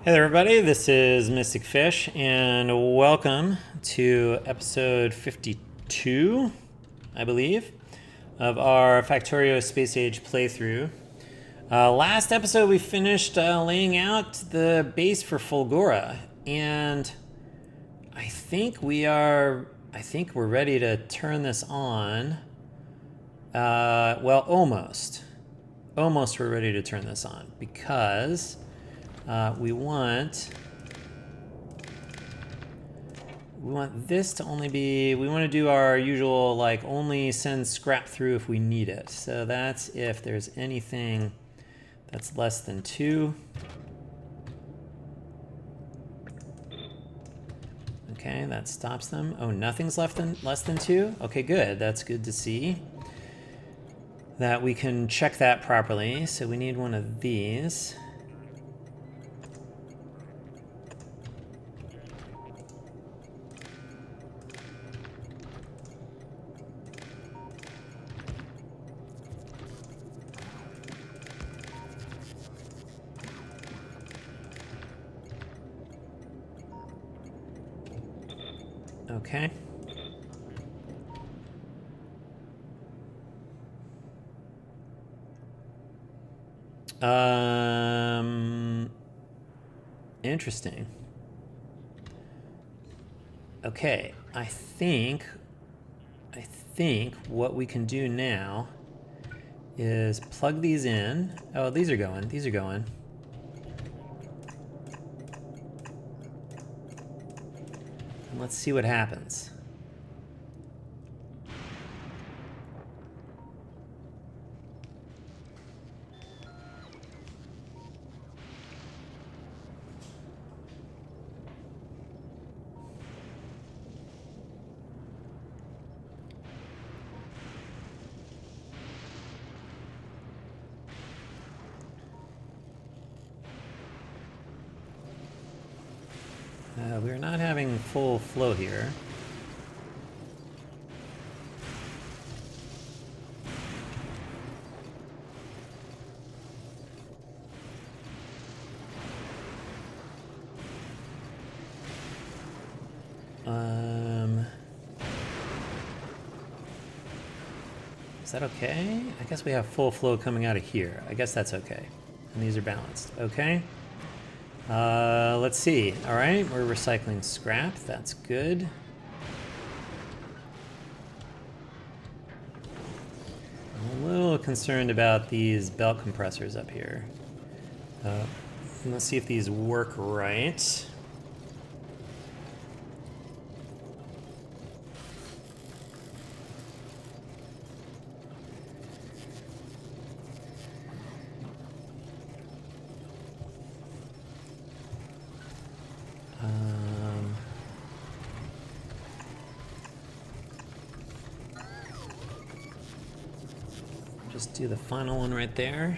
Hey there, everybody. This is Mystic Fish, and welcome to episode 52, I believe, of our Factorio Space Age playthrough. Last episode, we finished laying out the base for Fulgora, and I think we're ready to turn this on. Well, almost. Almost we're ready to turn this on because we want this to only be, we want to do our usual, like, only send scrap through if we need it. So that's if there's anything that's less than 2. Okay, that stops them. Oh, nothing's less than 2? Okay, good. That's good to see that we can check that properly. So we need one of these. Okay. Interesting. Okay, I think what we can do now is plug these in. Oh, these are going. And let's see what happens. We're not having full flow here. Is that okay? I guess we have full flow coming out of here. I guess that's okay. And these are balanced. Okay. Let's see. All right, we're recycling scrap. That's good. I'm a little concerned about these belt compressors up here. Let's see if these work right. Just do the final one right there.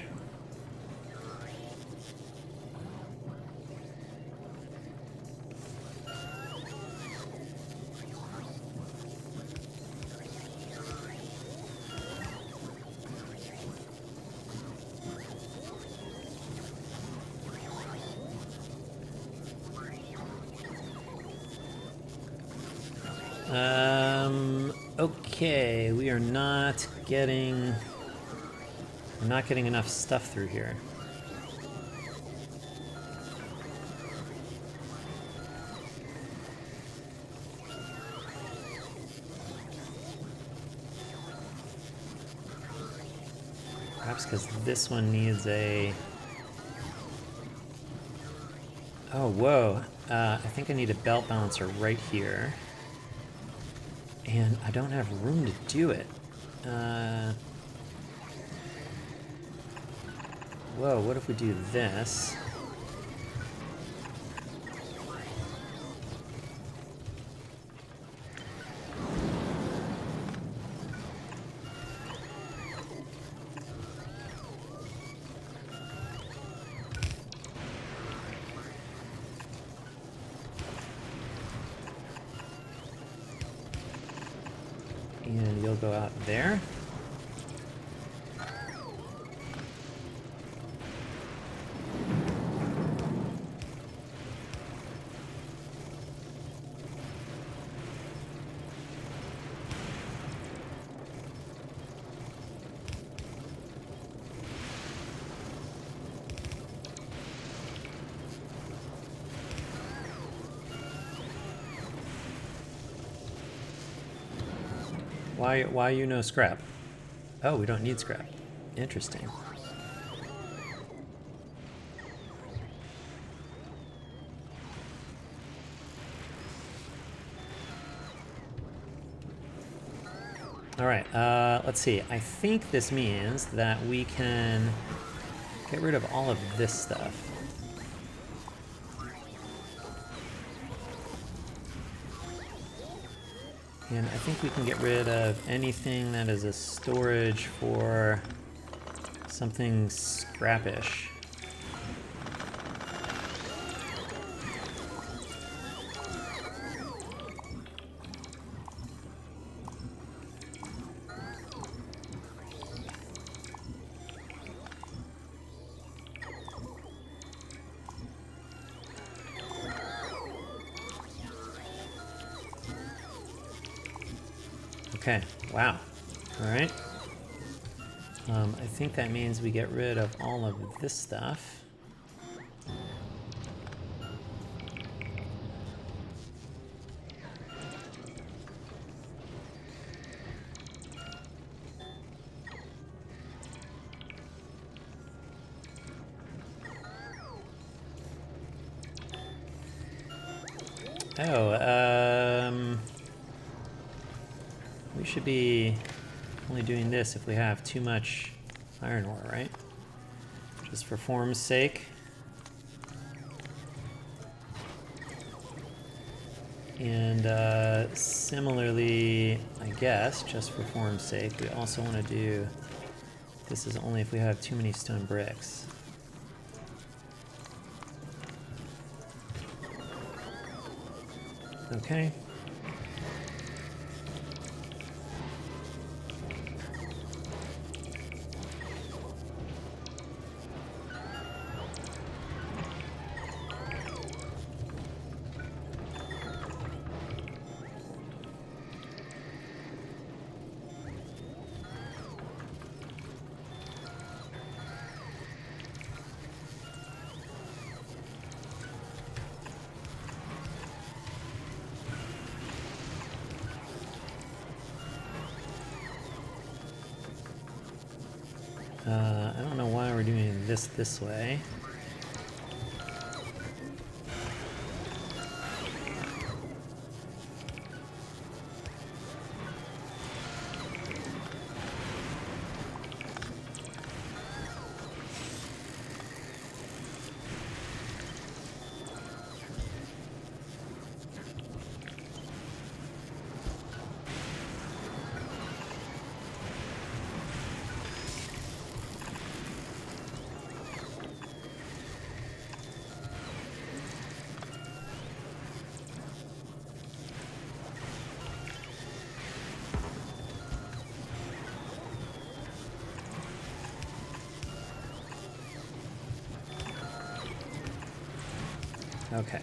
Okay, we are not getting enough stuff through here. Perhaps because this one needs a... Oh, whoa. I think I need a belt balancer right here. And I don't have room to do it. Whoa, what if we do this? And you'll go out there. Why you no scrap? Oh, we don't need scrap. Interesting. All right, let's see. I think this means that we can get rid of all of this stuff. And I think we can get rid of anything that is a storage for something scrappish. Okay, wow. All right. I think that means we get rid of all of this stuff. Oh, we should be only doing this if we have too much iron ore, right? Just for form's sake. And similarly, I guess, just for form's sake, we also want to do this is only if we have too many stone bricks. Okay. I don't know why we're doing this way. Okay.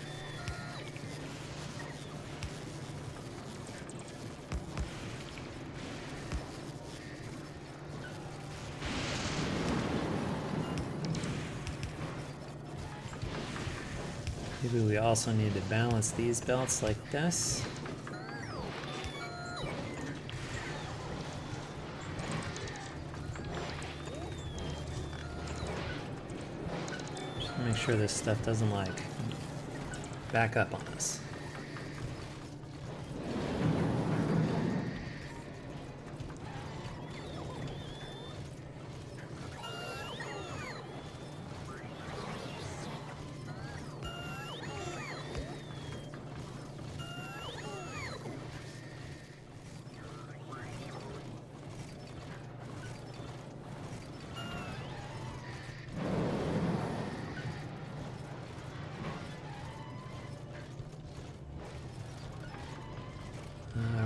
Maybe we also need to balance these belts like this. Just make sure this stuff doesn't like back up on us.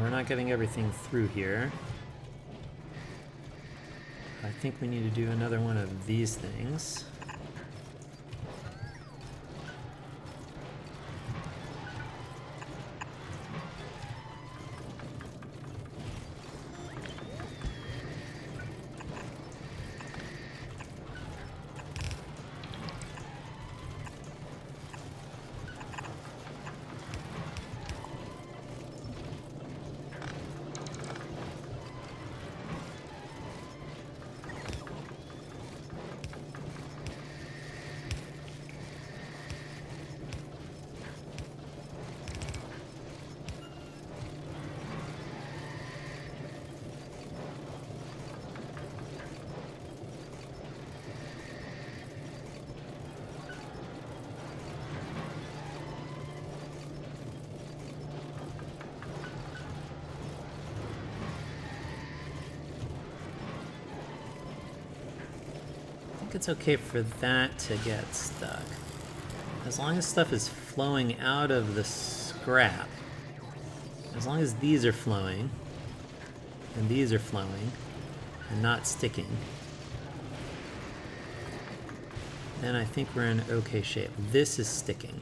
We're not getting everything through here. I think we need to do another one of these things. it's okay for that to get stuck. As long as stuff is flowing out of the scrap, as long as these are flowing, and these are flowing, and not sticking, then I think we're in okay shape. This is sticking.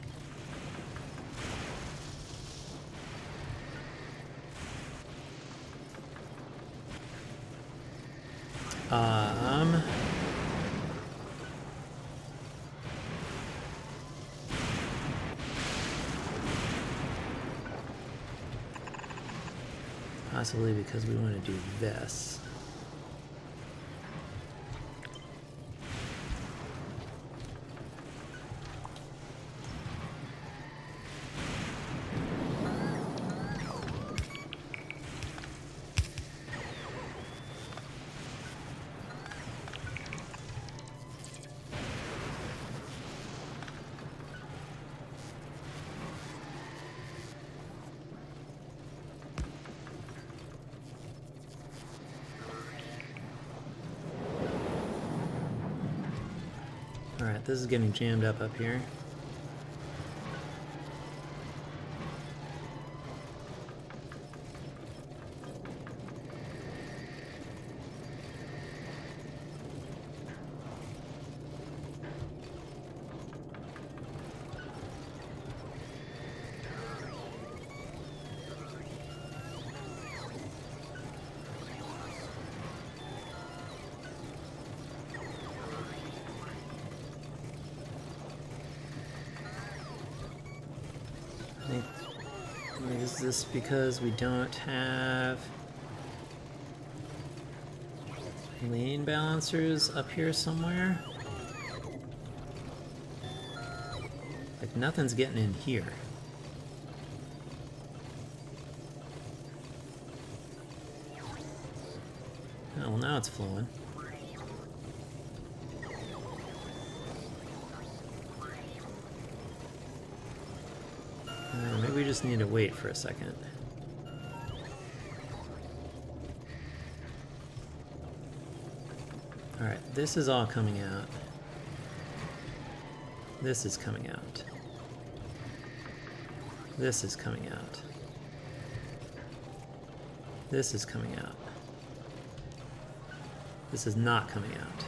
Possibly because we want to do this. Alright, this is getting jammed up here. Is this because we don't have lane balancers up here somewhere? Like nothing's getting in here. Oh, well now it's flowing. Maybe we just need to wait for a second. Alright, this is all coming out. This is coming out. This is coming out. This is coming out. This is not coming out.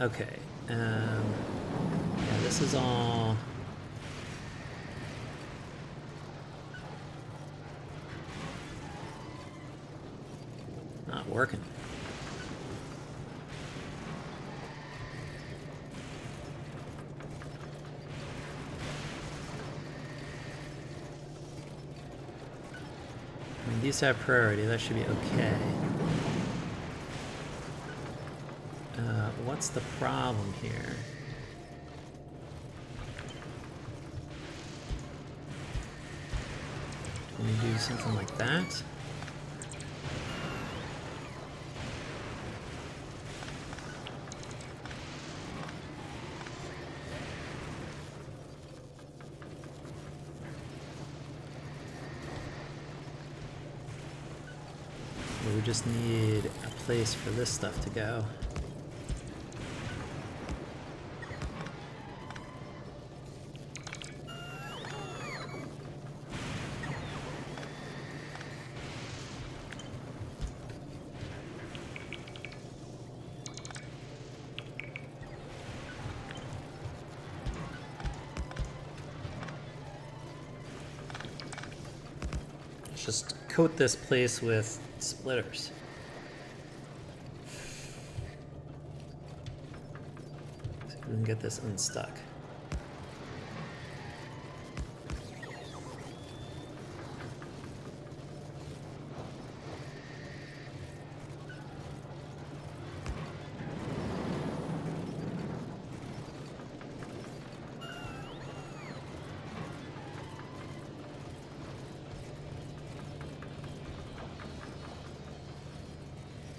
Okay, yeah, this is all... not working. I mean, these have priority, that should be okay. What's the problem here? Can we do something like that? Or we just need a place for this stuff to go. Just coat this place with splitters. So we can get this unstuck.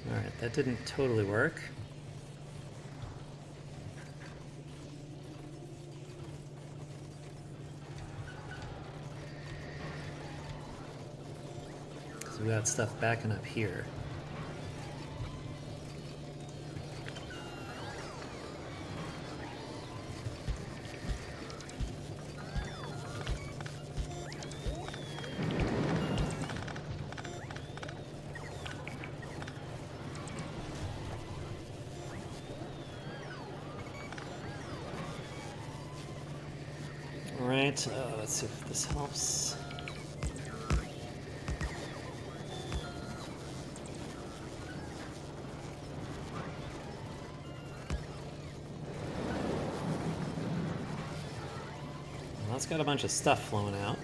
Alright, that didn't totally work. So we got stuff backing up here. Alright, let's see if this helps. Well, it's got a bunch of stuff flowing out.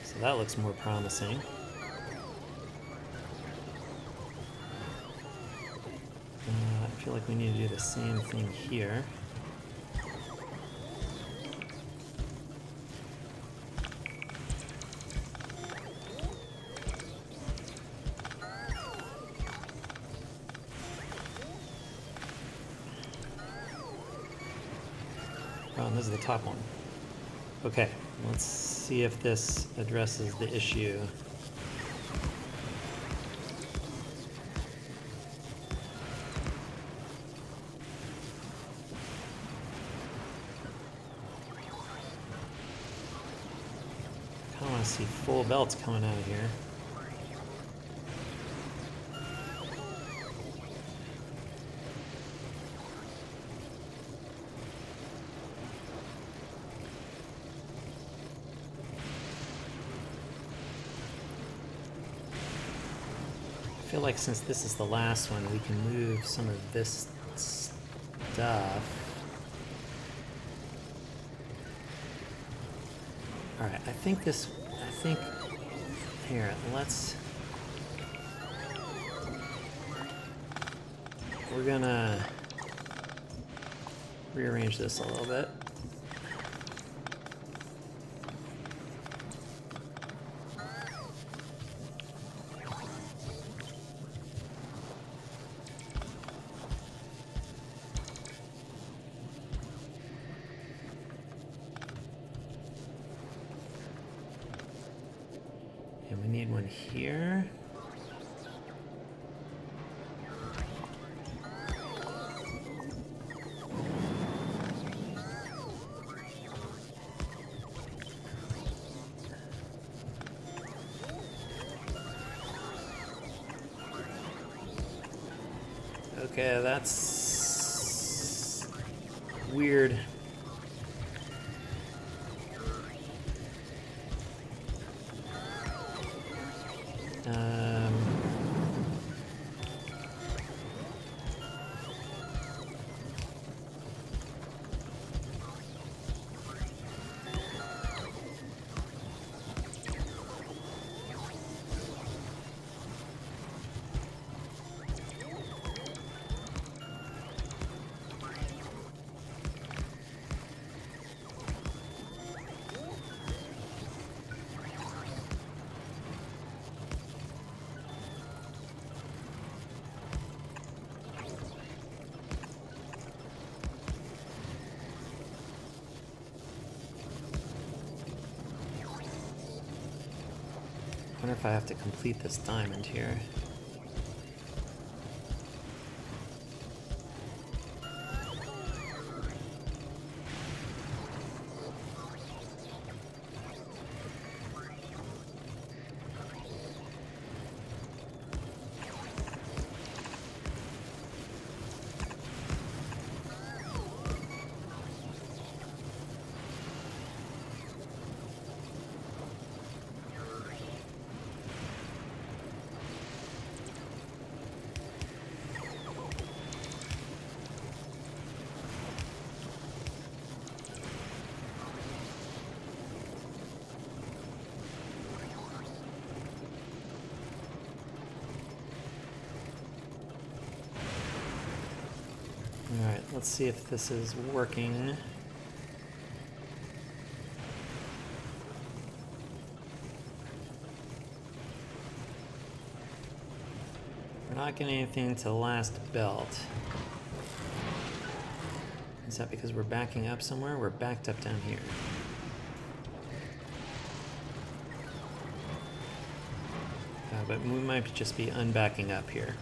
So that looks more promising. I feel like we need to do the same thing here. Oh, and this is the top one. Okay, let's see if this addresses the issue. I kind of want to see full belts coming out of here. I feel like since this is the last one, we can move some of this stuff. Alright, here, we're gonna rearrange this a little bit. And we need one here. Okay, that's weird. I wonder if I have to complete this diamond here. Alright, let's see if this is working. We're not getting anything to the last belt. Is that because we're backing up somewhere? We're backed up down here. but we might just be unbacking up here.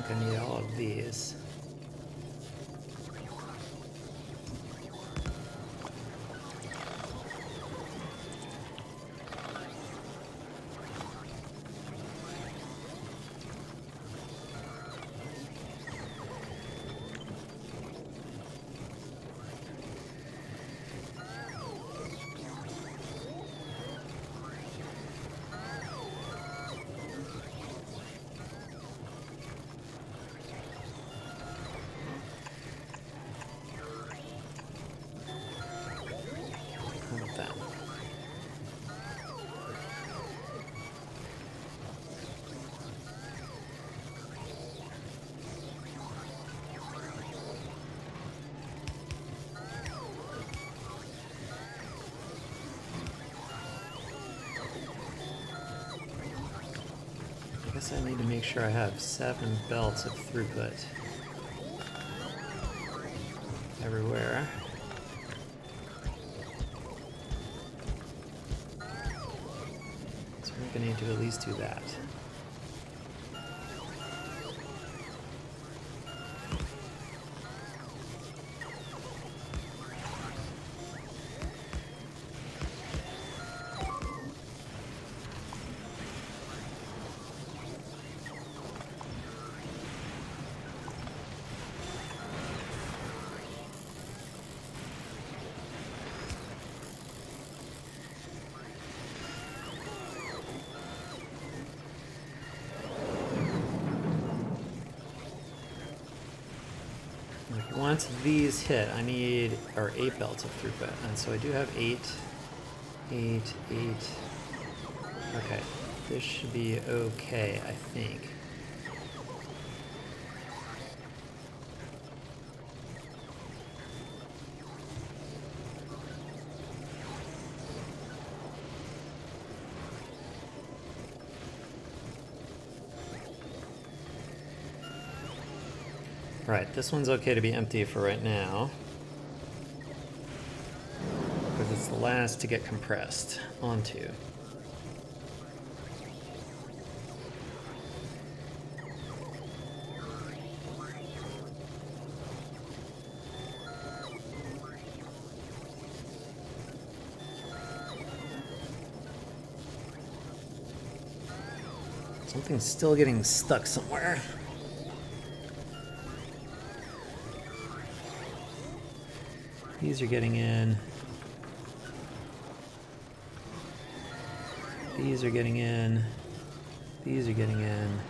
I need all of these. I guess I need to make sure I have 7 belts of throughput everywhere. So we're going to need to at least do that. Once these hit, I need 8 belts of throughput, and so I do have 8, 8, 8. Okay, this should be okay, I think. Right, this one's okay to be empty for right now, because it's the last to get compressed onto. Something's still getting stuck somewhere. These are getting in. These are getting in. These are getting in. And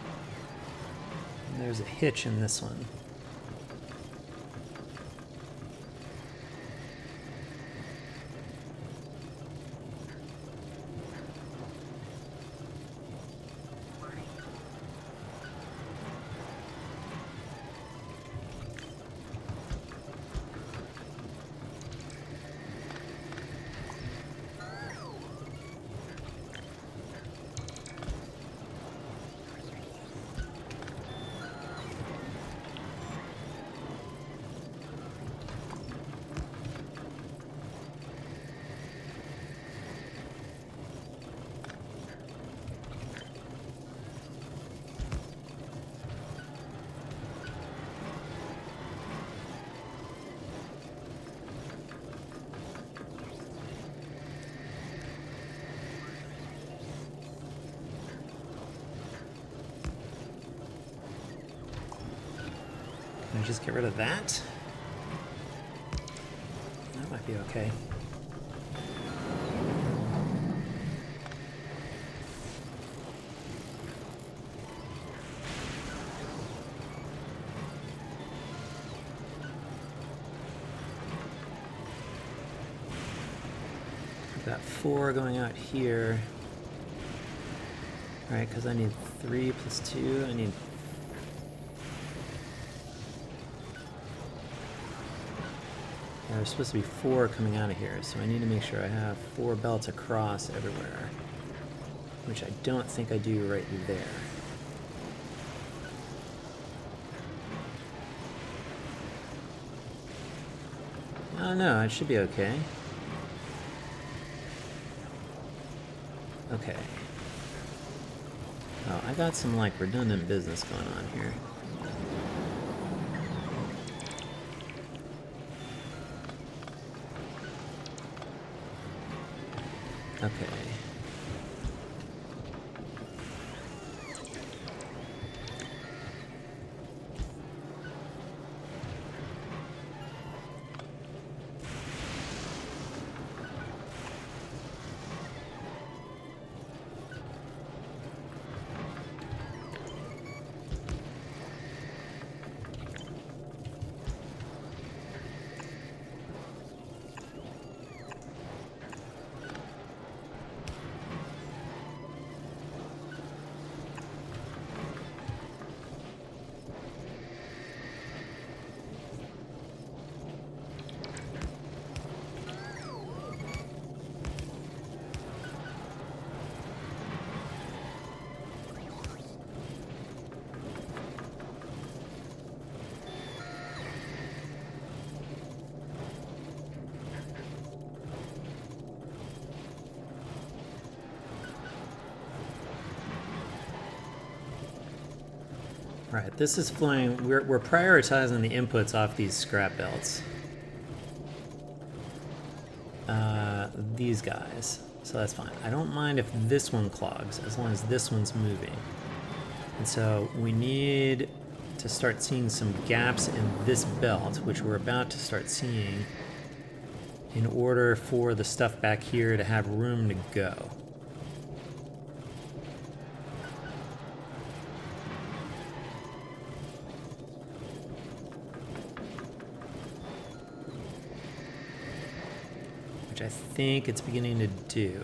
there's a hitch in this one. Can I just get rid of that? That might be okay. got 4 going out here. Alright, because I need 3 plus 2. I need... Yeah, there's supposed to be 4 coming out of here, so I need to make sure I have 4 belts across everywhere. Which I don't think I do right there. Oh no, it should be okay. Okay. Oh, I got some like redundant business going on here. Okay. Right, this is flowing, we're prioritizing the inputs off these scrap belts. These guys, so that's fine. I don't mind if this one clogs, as long as this one's moving. And so we need to start seeing some gaps in this belt, which we're about to start seeing, in order for the stuff back here to have room to go. I think it's beginning to do.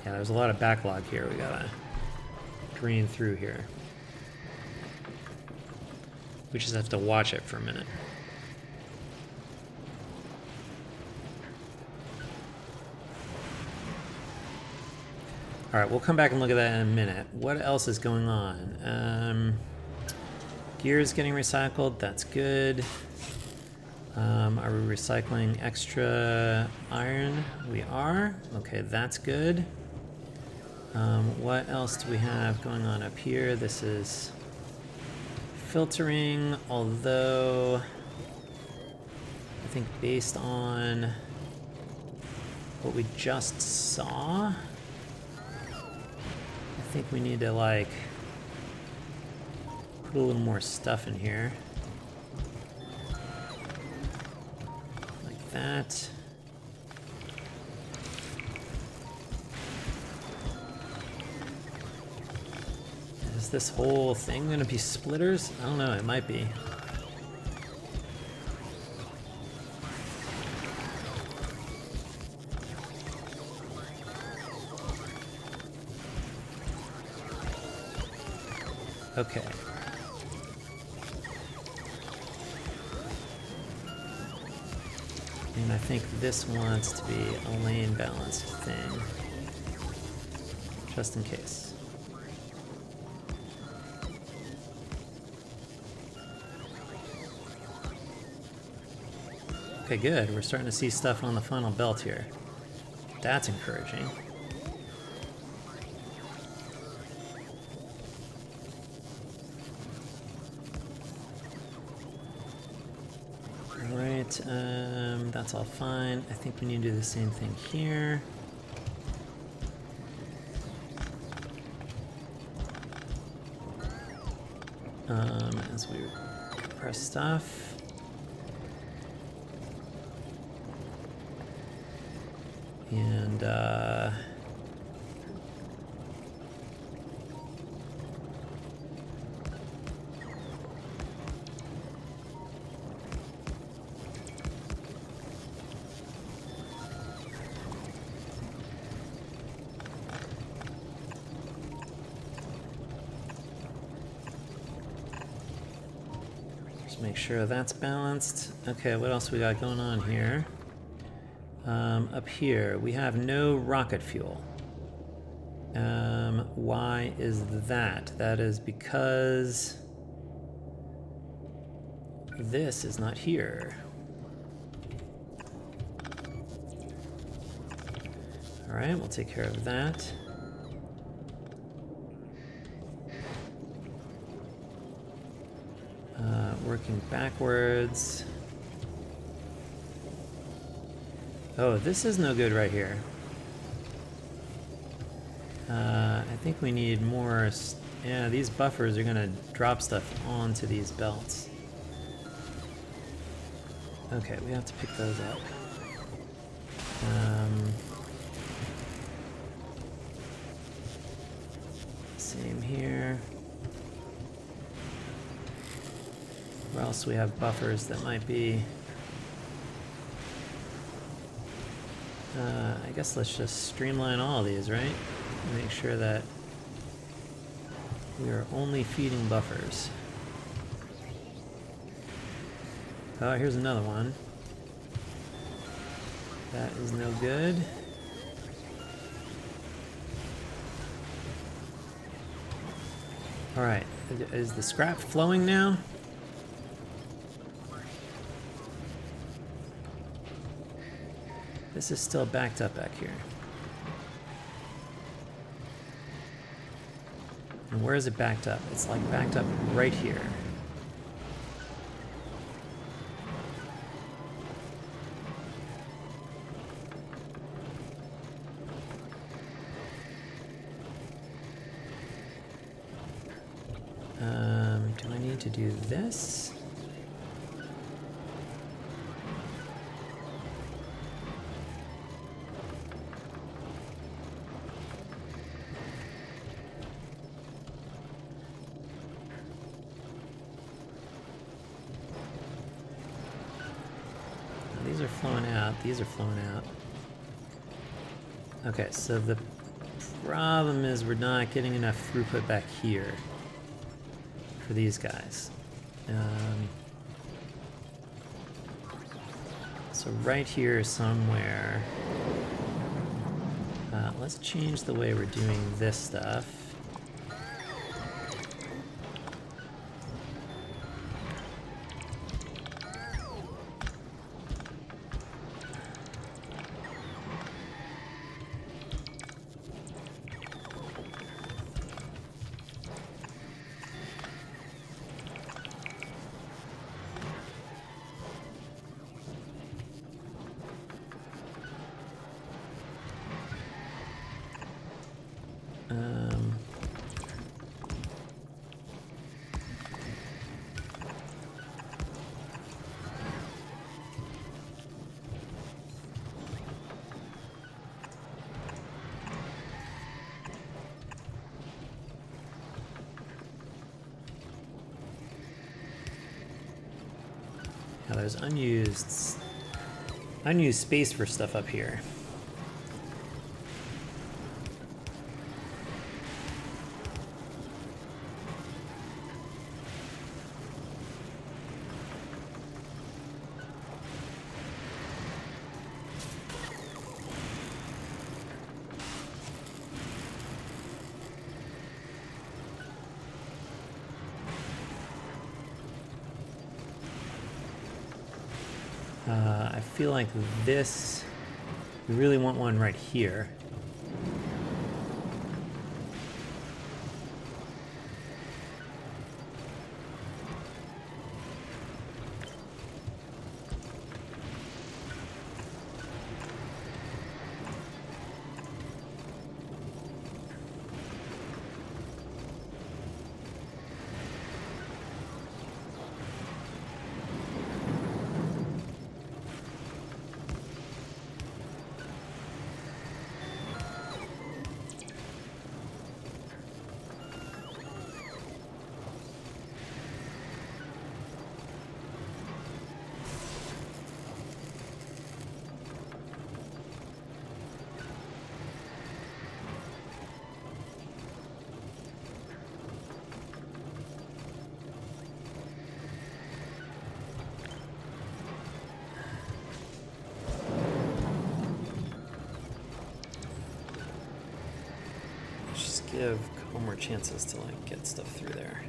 Yeah, there's a lot of backlog here we gotta drain through here. We just have to watch it for a minute. Alright, we'll come back and look at that in a minute. What else is going on? Gears getting recycled, that's good. Are we recycling extra iron? We are. Okay, that's good. What else do we have going on up here? This is filtering, although I think based on what we just saw, I think we need to like put a little more stuff in here. That. Is this whole thing going to be splitters? I don't know, it might be. Okay. And I think this wants to be a lane balanced thing, just in case. Okay, good. We're starting to see stuff on the final belt here. That's encouraging. Alright, that's all fine. I think we need to do the same thing here. As we press stuff. And Just make sure that's balanced. Okay, what else we got going on here? Up here, we have no rocket fuel. Why is that? That is because this is not here. All right, we'll take care of that. Working backwards. Oh, this is no good right here. I think we need more. Yeah, these buffers are gonna drop stuff onto these belts. Okay, we have to pick those up. Same here. Where else we have buffers that might be? I guess let's just streamline all of these, right? Make sure that we are only feeding buffers. Oh, here's another one. That is no good. All right, is the scrap flowing now? This is still backed up back here. And where is it backed up? It's like backed up right here. Do I need to do this? These are flowing out. These are flowing out. Okay, so the problem is we're not getting enough throughput back here for these guys. So right here somewhere, let's change the way we're doing this stuff. Now there's unused space for stuff up here. I feel like this, we really want one right here. give a couple more chances to like get stuff through there.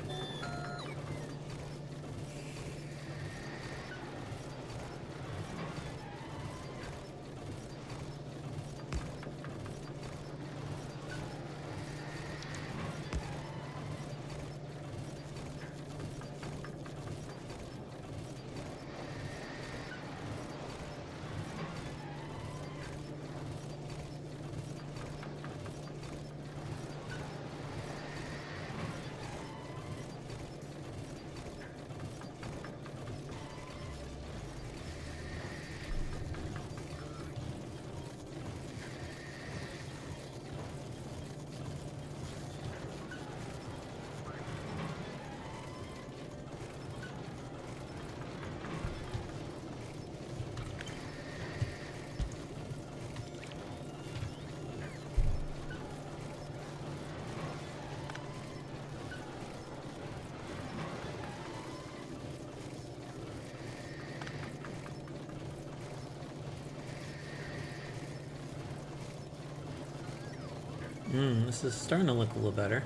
This is starting to look a little better.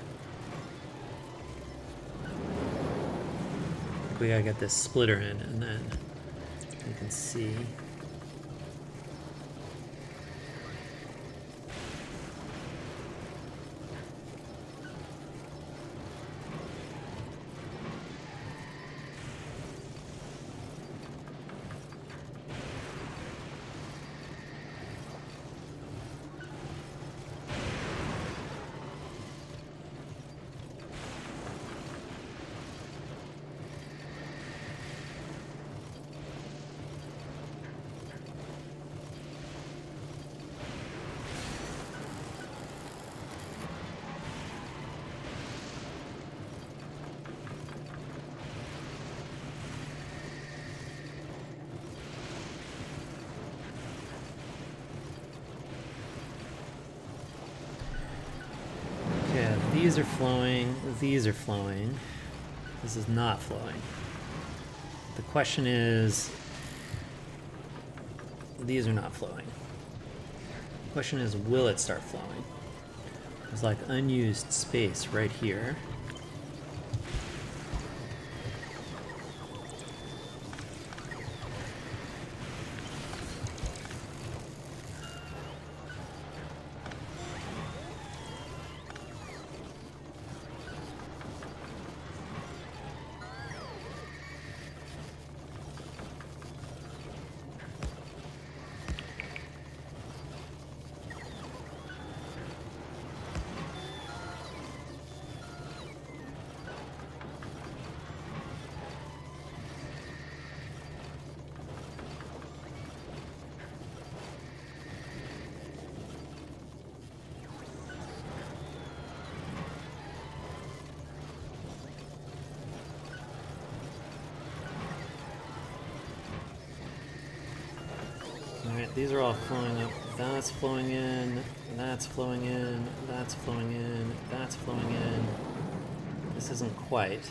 We gotta get this splitter in, and then you can see. These are flowing, these are flowing. This is not flowing. The question is, these are not flowing. The question is, will it start flowing? There's like unused space right here. Alright, these are all flowing up. That's flowing in, that's flowing in, that's flowing in, that's flowing in. This isn't quite.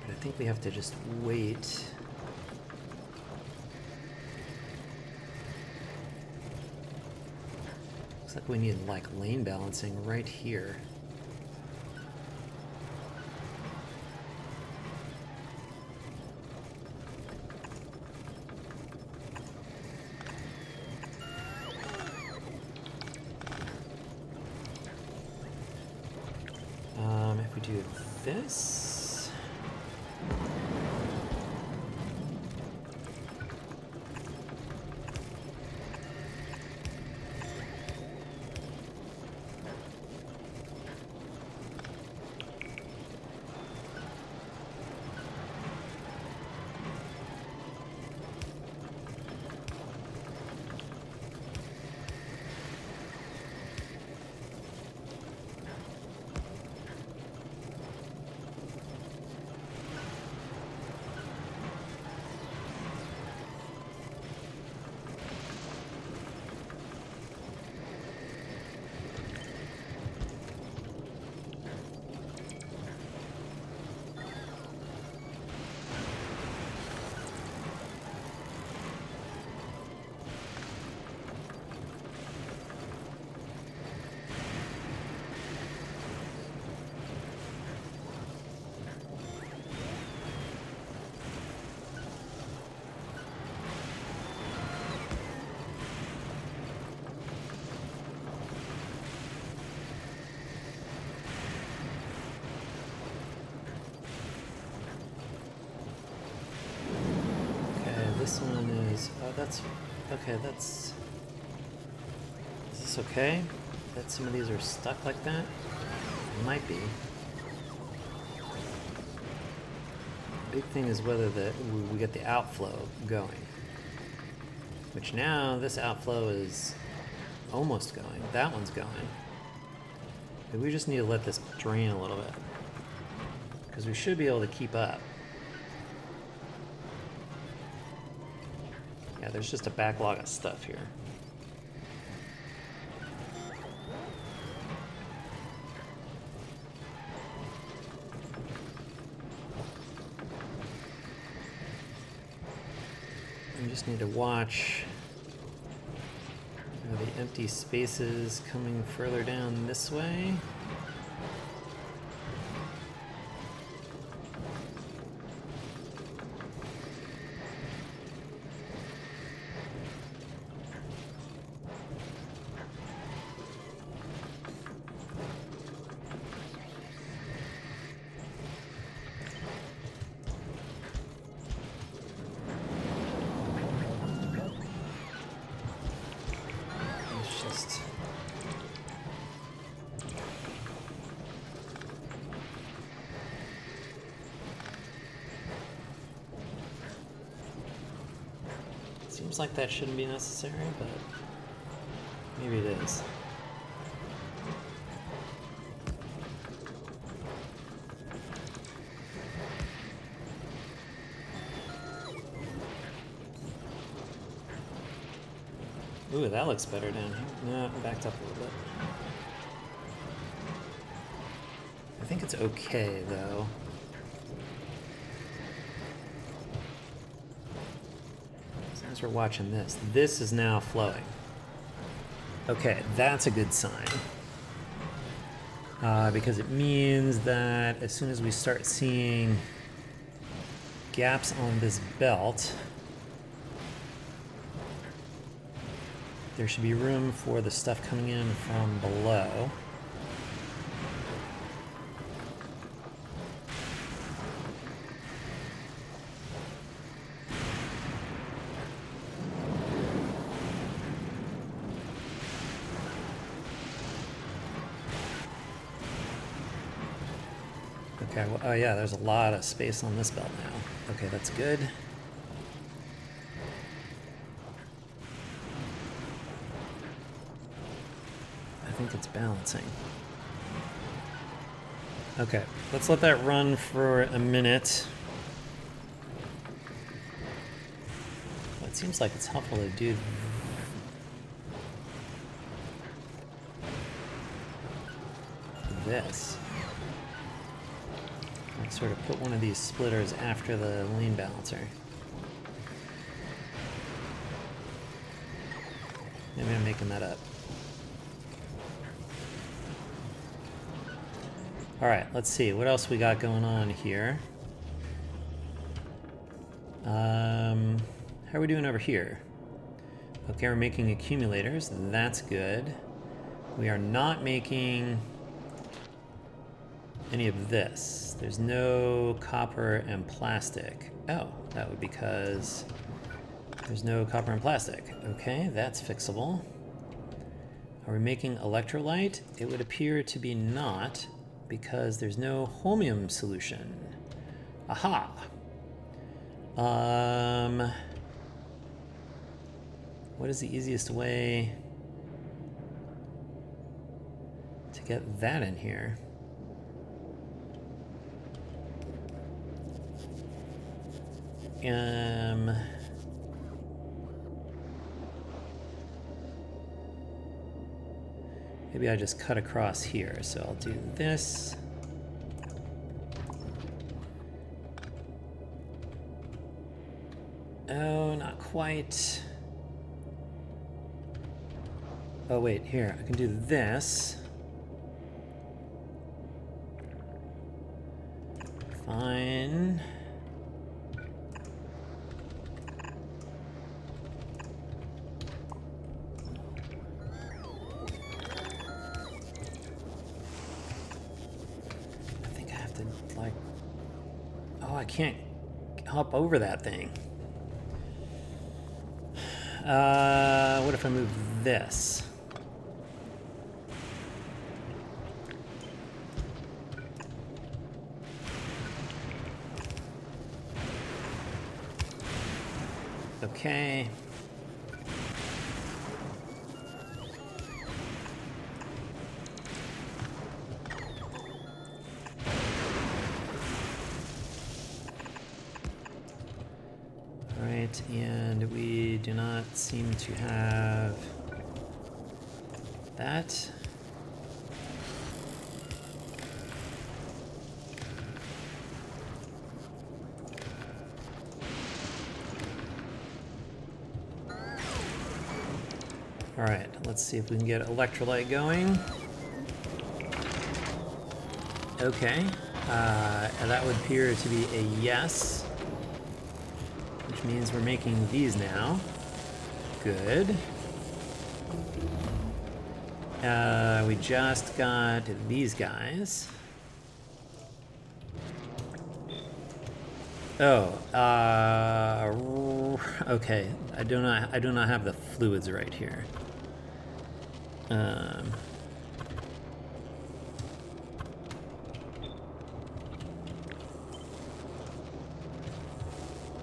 But I think we have to just wait. Looks like we need like lane balancing right here. If we do this, that's okay. Is this okay? That some of these are stuck like that? It might be. The big thing is whether we get the outflow going. Which now this outflow is almost going. That one's going. But we just need to let this drain a little bit, because we should be able to keep up. Yeah, there's just a backlog of stuff here. We just need to watch the empty spaces coming further down this way. Seems like that shouldn't be necessary, but maybe it is. Ooh, that looks better down here. No, backed up a little bit. I think it's okay, though. As we're watching this is now flowing. Okay, that's a good sign. Because it means that as soon as we start seeing gaps on this belt, there should be room for the stuff coming in from below. Okay, well, oh yeah, there's a lot of space on this belt now. Okay, that's good. I think it's balancing. Okay, let's let that run for a minute. Well, it seems like it's helpful to do this. Like sort of put one of these splitters after the lean balancer. Maybe I'm making that up. Alright, let's see. What else we got going on here? How are we doing over here? Okay, we're making accumulators. That's good. We are not making any of this. There's no copper and plastic. Oh, that would be because there's no copper and plastic. Okay, that's fixable. Are we making electrolyte? It would appear to be not, because there's no holmium solution. Aha! What is the easiest way to get that in here? Maybe I just cut across here, so I'll do this. Oh, not quite. Oh wait, here, I can do this. Fine. I can't hop over that thing. What if I move this? Okay. All right, and we do not seem to have that. All right, let's see if we can get electrolyte going. Okay, and that would appear to be a yes, which means we're making these now. Good. We just got these guys. Oh, okay. I do not have the fluids right here.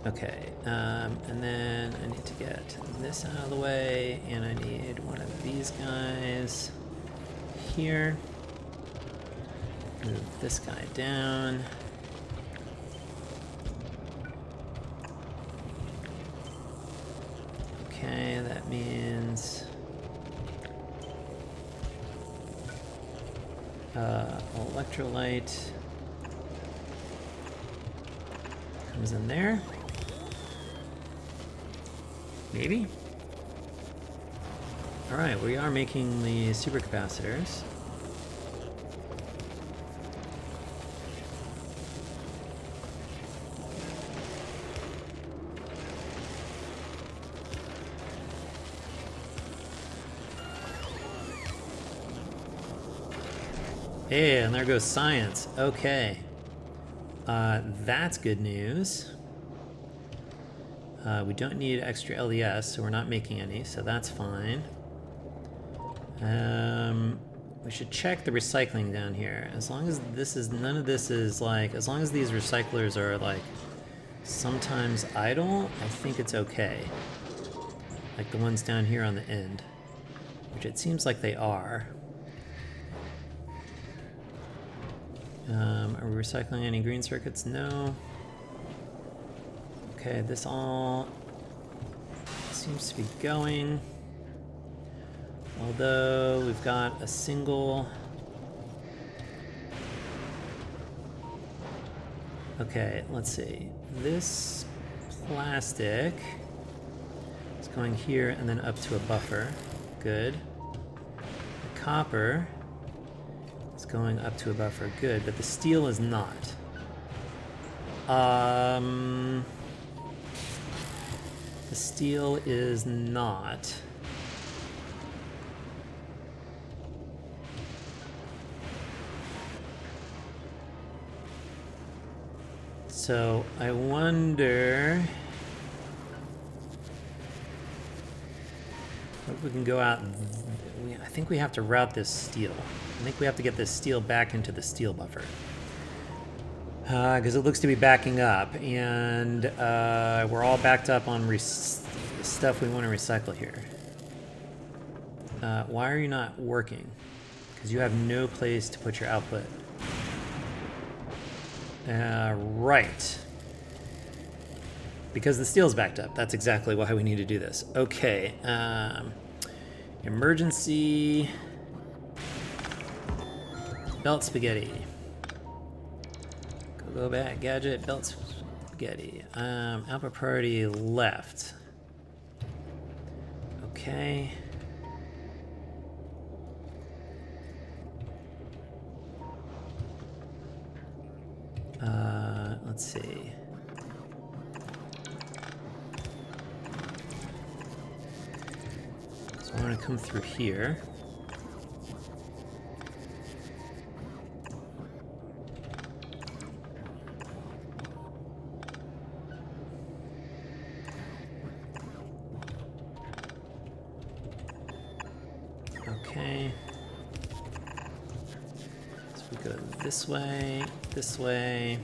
Okay, and then I need to get this out of the way, and I need one of these guys here. Move this guy down. Okay, that means electrolyte comes in there. Maybe? Alright, we are making the supercapacitors. Hey, and there goes science. Okay. That's good news. We don't need extra LES, so we're not making any, so that's fine. We should check the recycling down here. As long as this is, none of this is like, as long as these recyclers are like sometimes idle, I think it's okay. Like the ones down here on the end, which it seems like they are. Are we recycling any green circuits? No. Okay, this all seems to be going. Although we've got a single. Okay, let's see. This plastic is going here and then up to a buffer. Good. The copper is going up to a buffer. Good, but the steel is not. The steel is not. So I wonder if we can go out. I think we have to route this steel. I think we have to get this steel back into the steel buffer. Because it looks to be backing up, and we're all backed up on stuff we want to recycle here. Why are you not working? Because you have no place to put your output. Right. Because the steel's backed up. That's exactly why we need to do this. Okay. Emergency belt spaghetti. Go back, gadget, belt spaghetti. Output priority left. Okay. Let's see. So I'm gonna come through here. Okay. So we go this way, this way.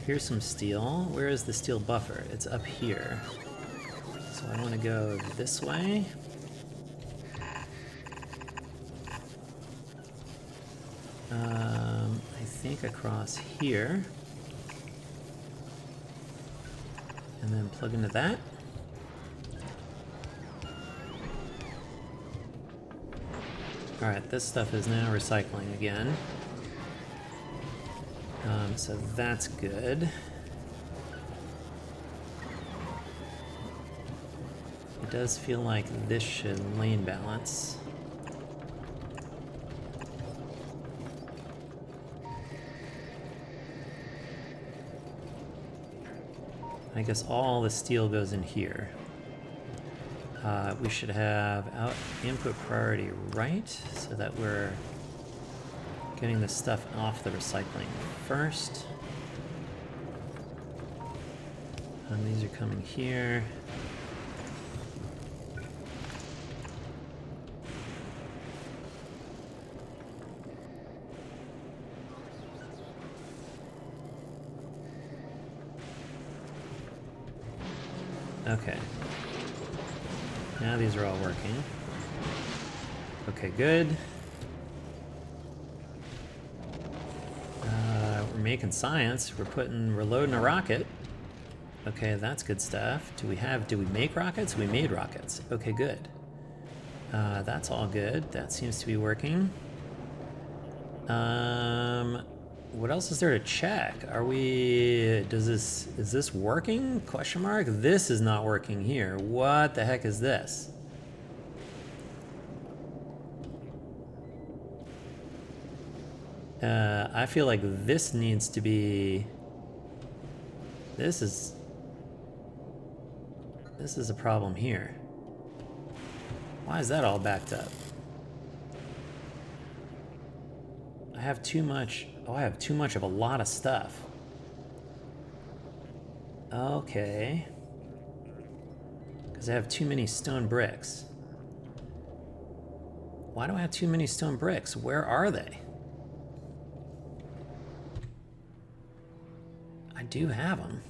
Here's some steel. Where is the steel buffer? It's up here. So I want to go this way. I think across here. And then plug into that. Alright, this stuff is now recycling again. So that's good. It does feel like this should lane balance. I guess all the steel goes in here. We should have input priority right, so that we're getting the stuff off the recycling first. And these are coming here. Okay. Now these are all working. Okay, good. We're making science. We're loading a rocket. Okay, that's good stuff. Did we make rockets? We made rockets. Okay, good. That's all good. That seems to be working. What else is there to check? Is this working? Question mark? This is not working here. What the heck is this? I feel like this needs to be... This is a problem here. Why is that all backed up? I have too much... Oh, I have too much of a lot of stuff. Okay. Because I have too many stone bricks. Why do I have too many stone bricks? Where are they? I do have them.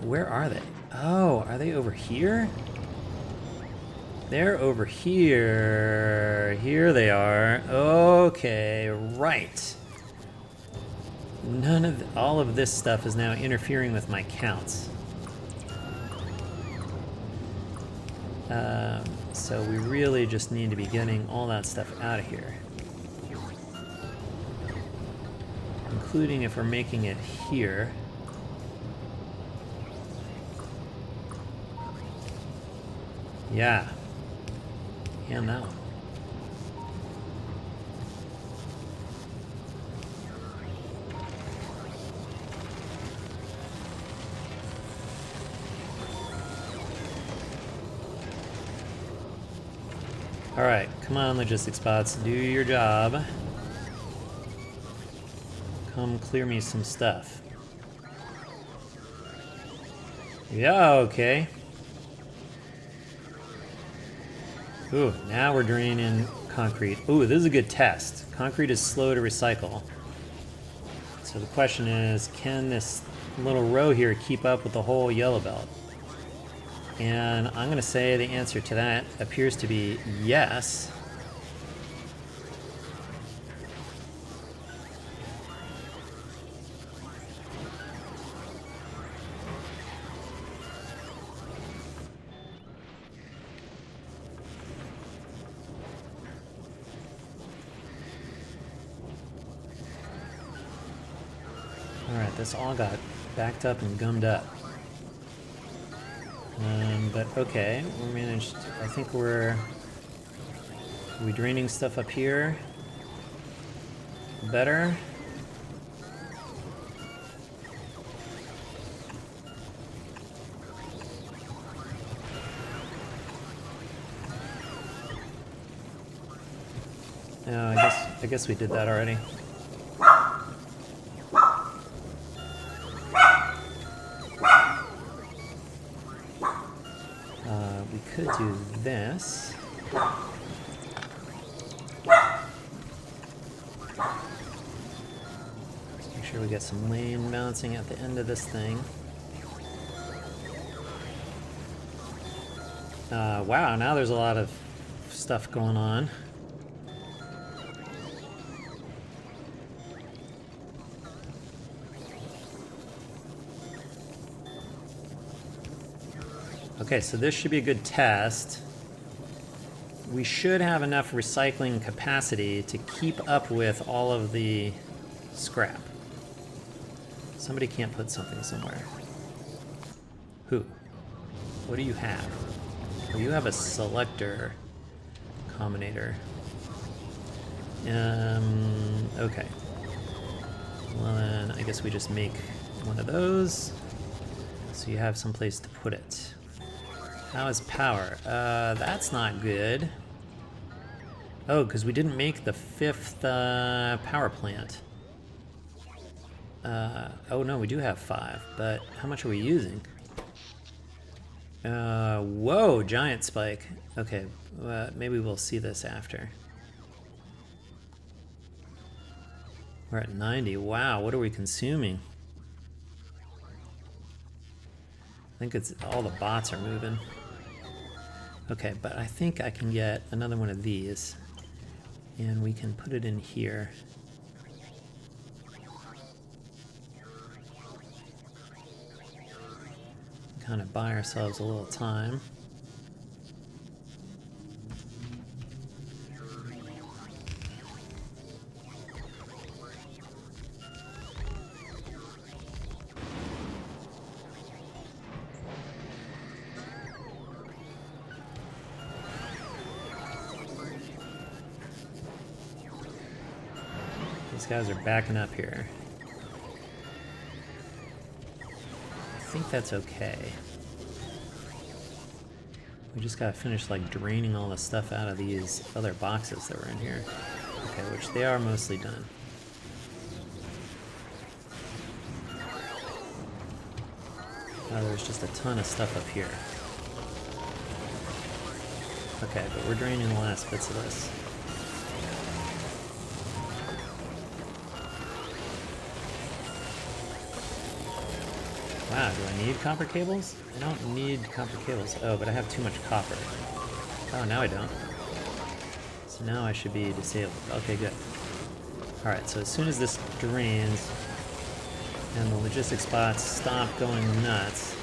Where are they? Oh, are they over here? They're over here. Here they are. Okay, right. All of this stuff is now interfering with my counts. So we really just need to be getting all that stuff out of here. Including if we're making it here. Yeah. And that one. All right, come on, logistics bots, do your job. Come clear me some stuff. Yeah, okay. Ooh, now we're draining concrete. Ooh, this is a good test. Concrete is slow to recycle. So the question is, can this little row here keep up with the whole yellow belt? And I'm going to say the answer to that appears to be yes. Alright, this all got backed up and gummed up. But okay, we managed. I think are we draining stuff up here? Better? No, I guess we did that already. We could do this. Make sure we get some lane bouncing at the end of this thing. Wow, now there's a lot of stuff going on. Okay, so this should be a good test. We should have enough recycling capacity to keep up with all of the scrap. Somebody can't put something somewhere. Who? What do you have? Oh, you have a selector combinator. Okay. Well then, I guess we just make one of those. So you have some place to put it. How is power? That's not good. Oh, because we didn't make the 5th power plant. Oh no, we do have 5, but how much are we using? Whoa, giant spike. Okay, maybe we'll see this after. We're at 90. Wow, what are we consuming? I think it's all the bots are moving. Okay, but I think I can get another one of these, and we can put it in here. Kind of buy ourselves a little time. These guys are backing up here. I think that's okay. We just gotta finish like draining all the stuff out of these other boxes that were in here. Okay, which they are mostly done. Oh, there's just a ton of stuff up here. Okay, but we're draining the last bits of this. Wow, do I need copper cables? I don't need copper cables. Oh, but I have too much copper. Oh, now I don't. So now I should be disabled. Okay, good. Alright, so as soon as this drains and the logistics bots stop going nuts,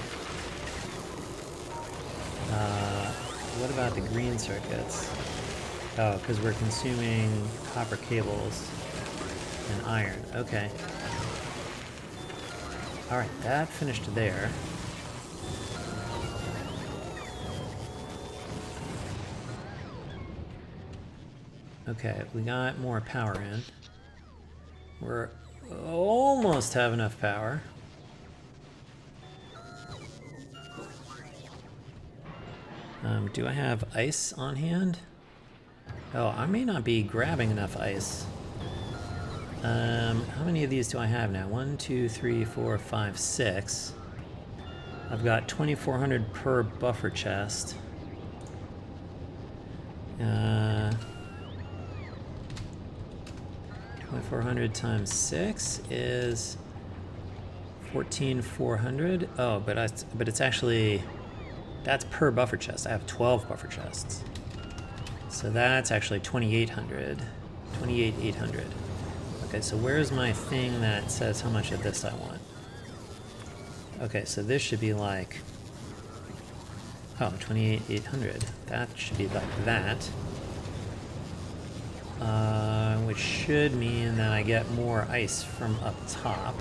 what about the green circuits? Oh, because we're consuming copper cables and iron. Okay. Alright, that finished there. Okay, we got more power in. We're almost have enough power. Do I have ice on hand? Oh, I may not be grabbing enough ice. How many of these do I have now? 1, 2, 3, 4, 5, 6. I've got 2,400 per buffer chest. 2,400 times 6 is 14,400. Oh, but it's actually, that's per buffer chest. I have 12 buffer chests. So that's actually 2,800. 28,800. Okay, so where's my thing that says how much of this I want? Okay, so this should be like, oh, 28,800. That should be like that. Which should mean that I get more ice from up top.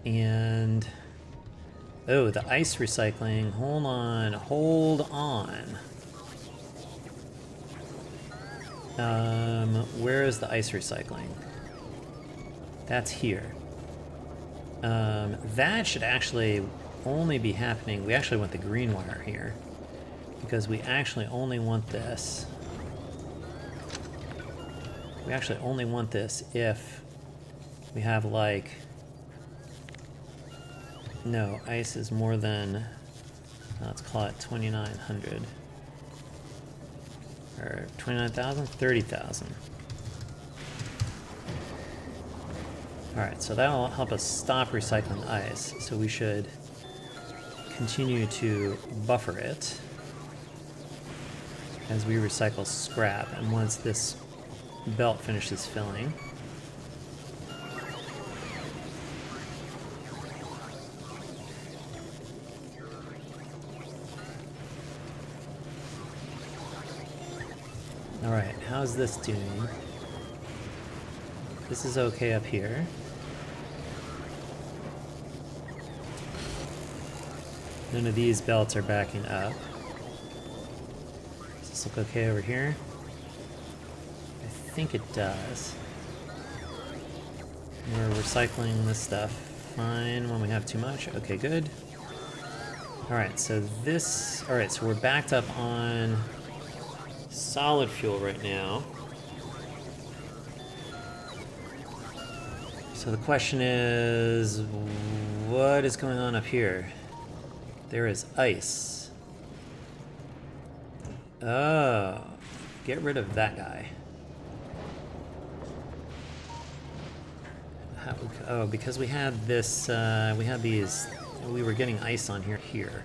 And, oh, the ice recycling, hold on. Where is the ice recycling? That's here. That should actually only be happening, we actually want the green wire here, because we actually only want this. We actually only want this if we have like, no, ice is more than Let's call it 2,900. Or 29,000? 30,000. Alright, so that'll help us stop recycling ice. So we should continue to buffer it as we recycle scrap. And once this belt finishes filling, alright, how's this doing? This is okay up here. None of these belts are backing up. Does this look okay over here? I think it does. We're recycling this stuff fine when we have too much. Okay, good. Alright, so this... Alright, so we're backed up on solid fuel right now. So the question is, what is going on up here? There is ice. Oh, get rid of that guy. Oh, because we had this, we had these, we were getting ice on here.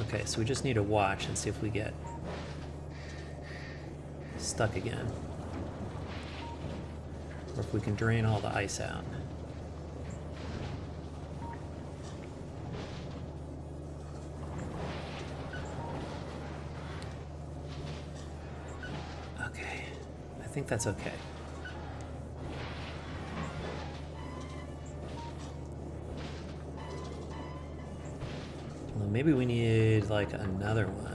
Okay, so we just need to watch and see if we get stuck again. Or if we can drain all the ice out. Okay, I think that's okay. Well, maybe we need like another one.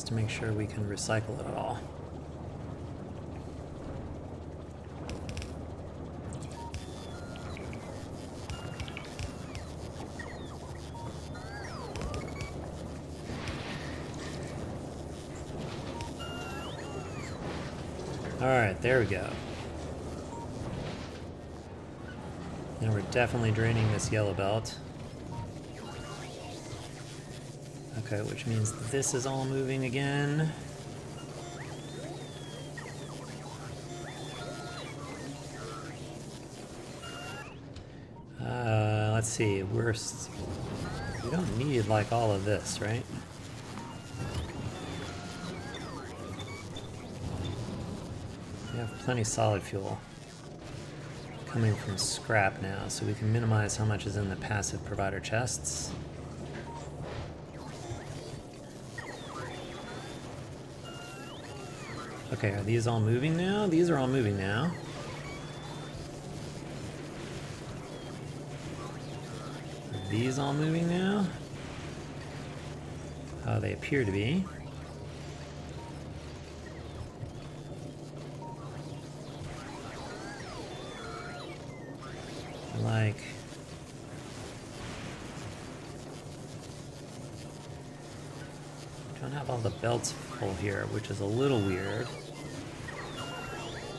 To make sure we can recycle it all. All right, there we go. Now we're definitely draining this yellow belt. Okay, which means this is all moving again. Let's see, we don't need like all of this, right? We have plenty solid fuel coming from scrap now, so we can minimize how much is in the passive provider chests. Okay, are these all moving now? These are all moving now. Are these all moving now? Oh, they appear to be. Like... don't have all the belts full here, which is a little weird.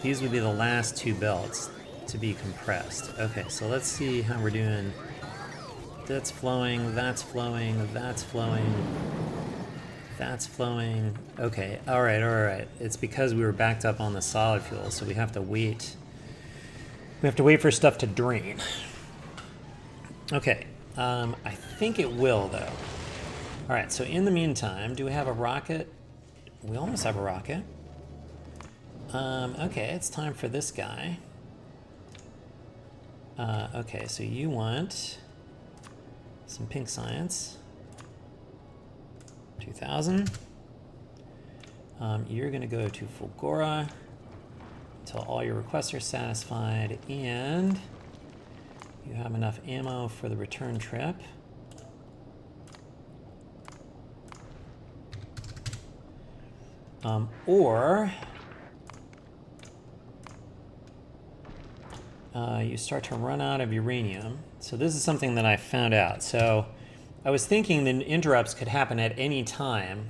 These would be the last two belts to be compressed. Okay, so let's see how we're doing. That's flowing, that's flowing, that's flowing, that's flowing. Okay, alright. It's because we were backed up on the solid fuel, so we have to wait. We have to wait for stuff to drain. Okay, I think it will though. Alright, so in the meantime, do we have a rocket? We almost have a rocket. Okay, it's time for this guy. Okay, so you want some pink science. 2,000. You're going to go to Fulgora until all your requests are satisfied, and you have enough ammo for the return trip. Or you start to run out of uranium. So this is something that I found out. So I was thinking that interrupts could happen at any time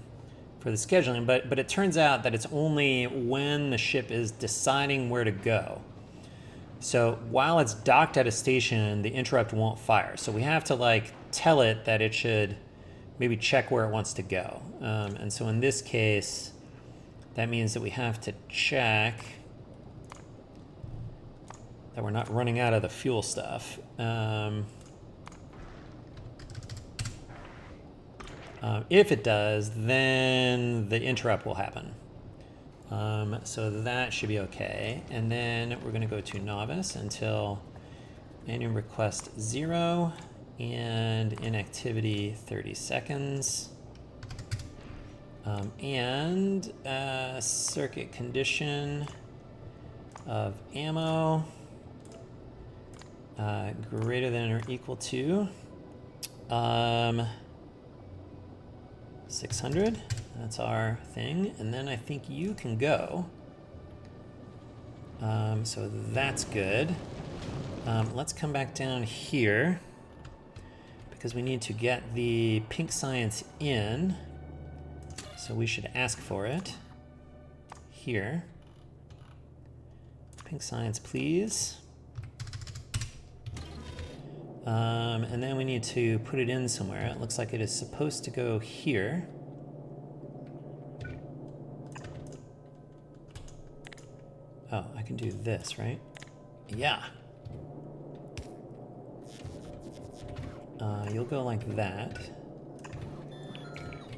for the scheduling, but it turns out that it's only when the ship is deciding where to go. So while it's docked at a station, the interrupt won't fire. So we have to like tell it that it should maybe check where it wants to go. And so in this case, that means that we have to check that we're not running out of the fuel stuff. If it does, then the interrupt will happen. So that should be okay. And then we're going to go to novice until manual request 0 and inactivity 30 seconds. And circuit condition of ammo greater than or equal to 600. That's our thing. And then I think you can go. So that's good. Let's come back down here because we need to get the pink science in. So we should ask for it here. Pink science, please. And then we need to put it in somewhere. It looks like it is supposed to go here. Oh, I can do this, right? Yeah. You'll go like that.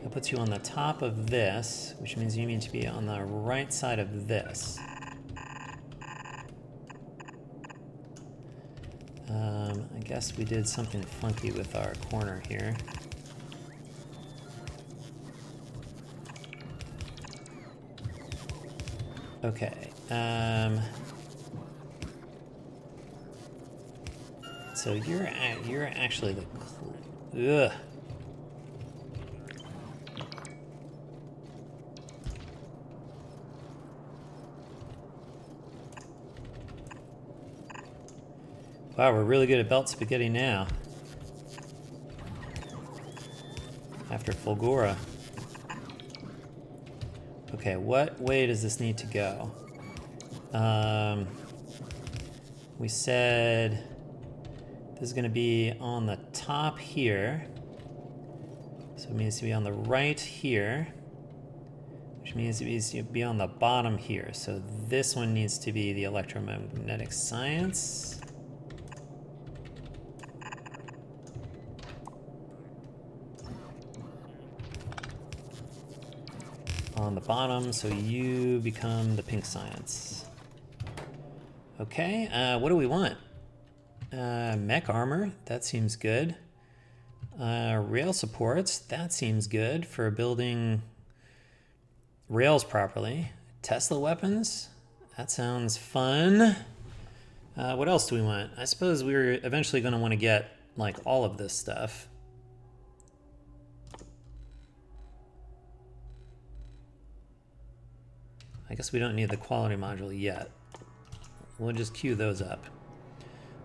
That puts you on the top of this, which means you need to be on the right side of this. I guess we did something funky with our corner here. Okay. So you're actually the ugh. Wow, we're really good at belt spaghetti now. After Fulgora. Okay, what way does this need to go? We said this is going to be on the top here. So it needs to be on the right here, which means it needs to be on the bottom here. So this one needs to be the electromagnetic science. On the bottom, so you become the pink science. Okay, what do we want? Mech armor, that seems good. Rail supports, that seems good for building rails properly. Tesla weapons, that sounds fun. What else do we want? I suppose we're eventually going to want to get like all of this stuff. I guess we don't need the quality module yet. We'll just queue those up.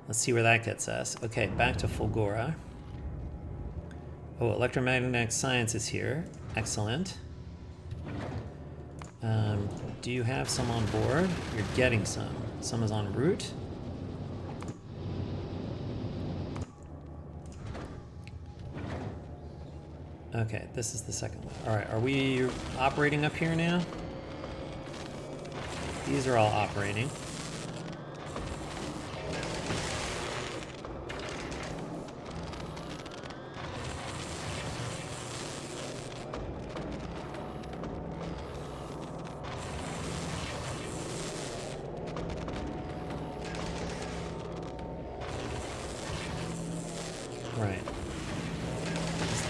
Let's see where that gets us. Okay, back to Fulgora. Oh, electromagnetic science is here. Excellent. Do you have some on board? You're getting some. Some is en route. Okay, this is the second one. All right, are we operating up here now? These are all operating. Right.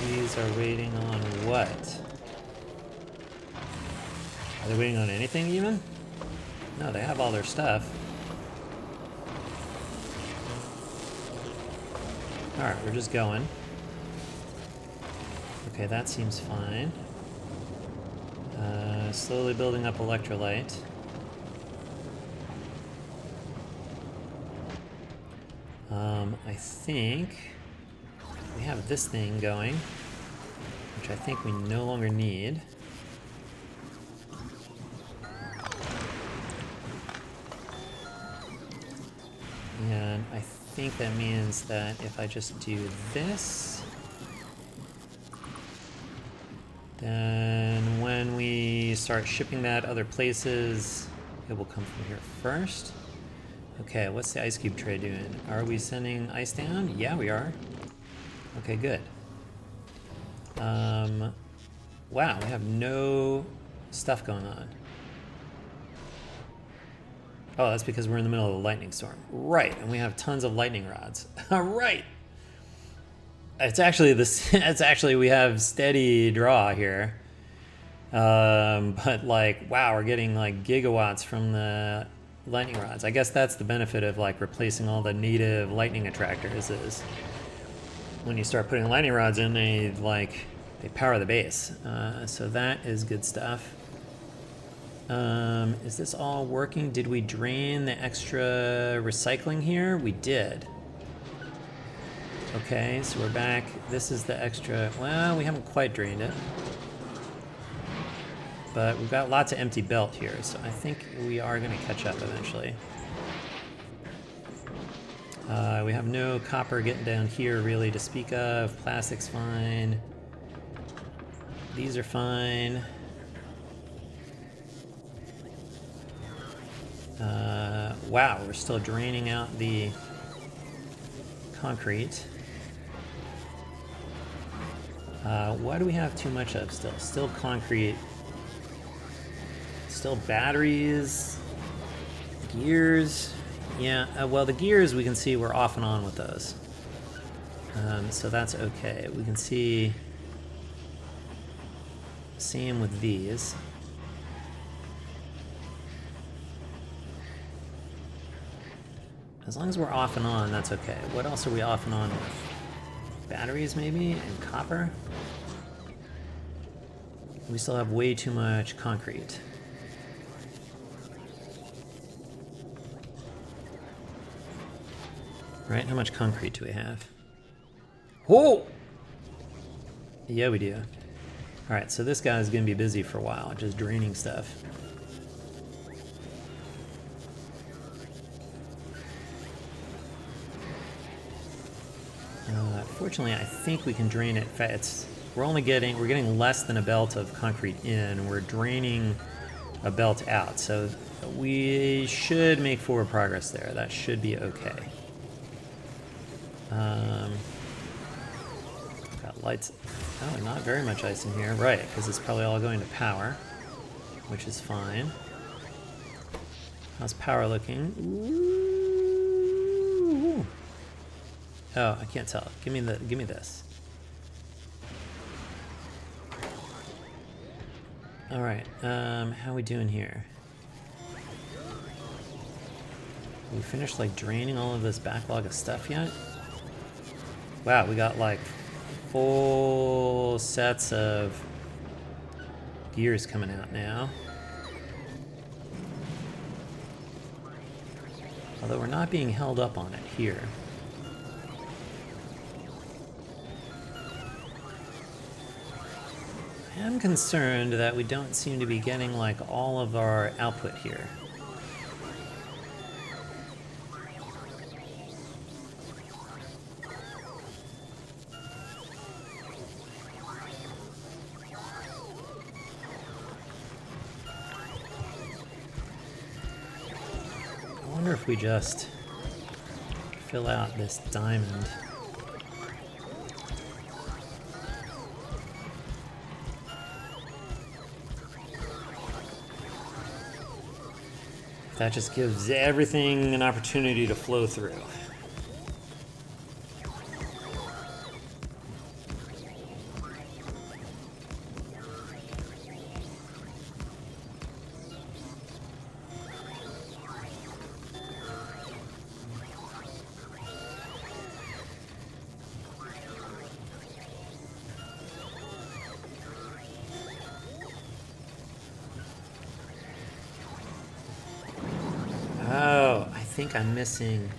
These are waiting on what? Are they waiting on anything even? No, they have all their stuff. Alright, we're just going. Okay, that seems fine. Slowly building up electrolyte. I think we have this thing going, which I think we no longer need. And I think that means that if I just do this, then when we start shipping that other places, it will come from here first. Okay, what's the ice cube tray doing? Are we sending ice down? Yeah, we are. Okay, good. Wow, we have no stuff going on. Oh, that's because we're in the middle of a lightning storm. Right, and we have tons of lightning rods. Right. It's actually this. It's actually we have steady draw here. But like, wow, we're getting like gigawatts from the lightning rods. I guess that's the benefit of like replacing all the native lightning attractors is when you start putting lightning rods in, they power the base. So that is good stuff. Is this all working? Did we drain the extra recycling here? We did. Okay, so we're back. This is the extra, well, we haven't quite drained it. But we've got lots of empty belt here, so I think we are going to catch up eventually. We have no copper getting down here really to speak of. Plastic's fine. These are fine. Wow, we're still draining out the concrete. What do we have too much of still? Still concrete. Still batteries. Gears. Yeah, well, the gears we can see we're off and on with those. So that's okay. We can see. Same with these. As long as we're off and on, that's okay. What else are we off and on with? Batteries, maybe? And copper? We still have way too much concrete. Right? How much concrete do we have? Whoa! Yeah, we do. Alright, so this guy's gonna be busy for a while, just draining stuff. Fortunately, I think we can drain it. We're getting less than a belt of concrete in. We're draining a belt out, so we should make forward progress there. That should be okay. Got lights. Oh, not very much ice in here. Right, because it's probably all going to power, which is fine. How's power looking? Ooh. Oh, I can't tell. Give me this. All right. How are we doing here? We finished like draining all of this backlog of stuff yet? Wow, we got like full sets of gears coming out now. Although we're not being held up on it here. I am concerned that we don't seem to be getting like all of our output here. I wonder if we just fill out this diamond. That just gives everything an opportunity to flow through. think I'm missing...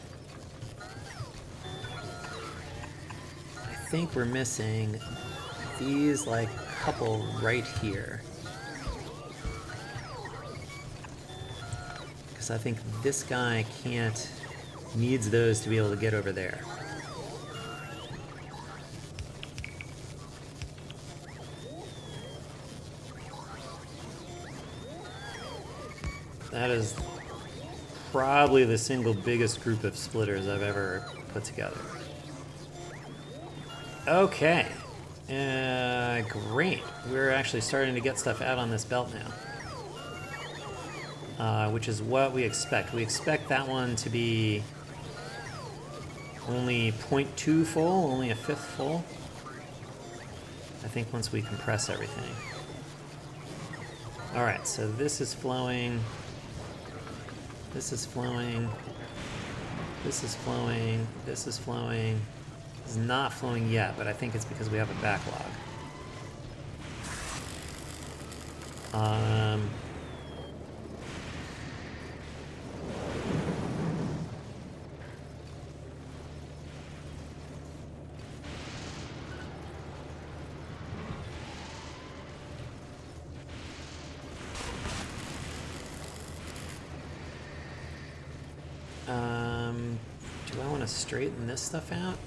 I think we're missing these, like, couple right here. Because I think this guy needs those to be able to get over there. That is probably the single biggest group of splitters I've ever put together. Okay. Great. We're actually starting to get stuff out on this belt now. Which is what we expect. We expect that one to be only 0.2 full, only a fifth full. I think once we compress everything. Alright, so this is flowing. This is flowing. This is flowing. This is flowing. This is not flowing yet, but I think it's because we have a backlog. Do I want to straighten this stuff out?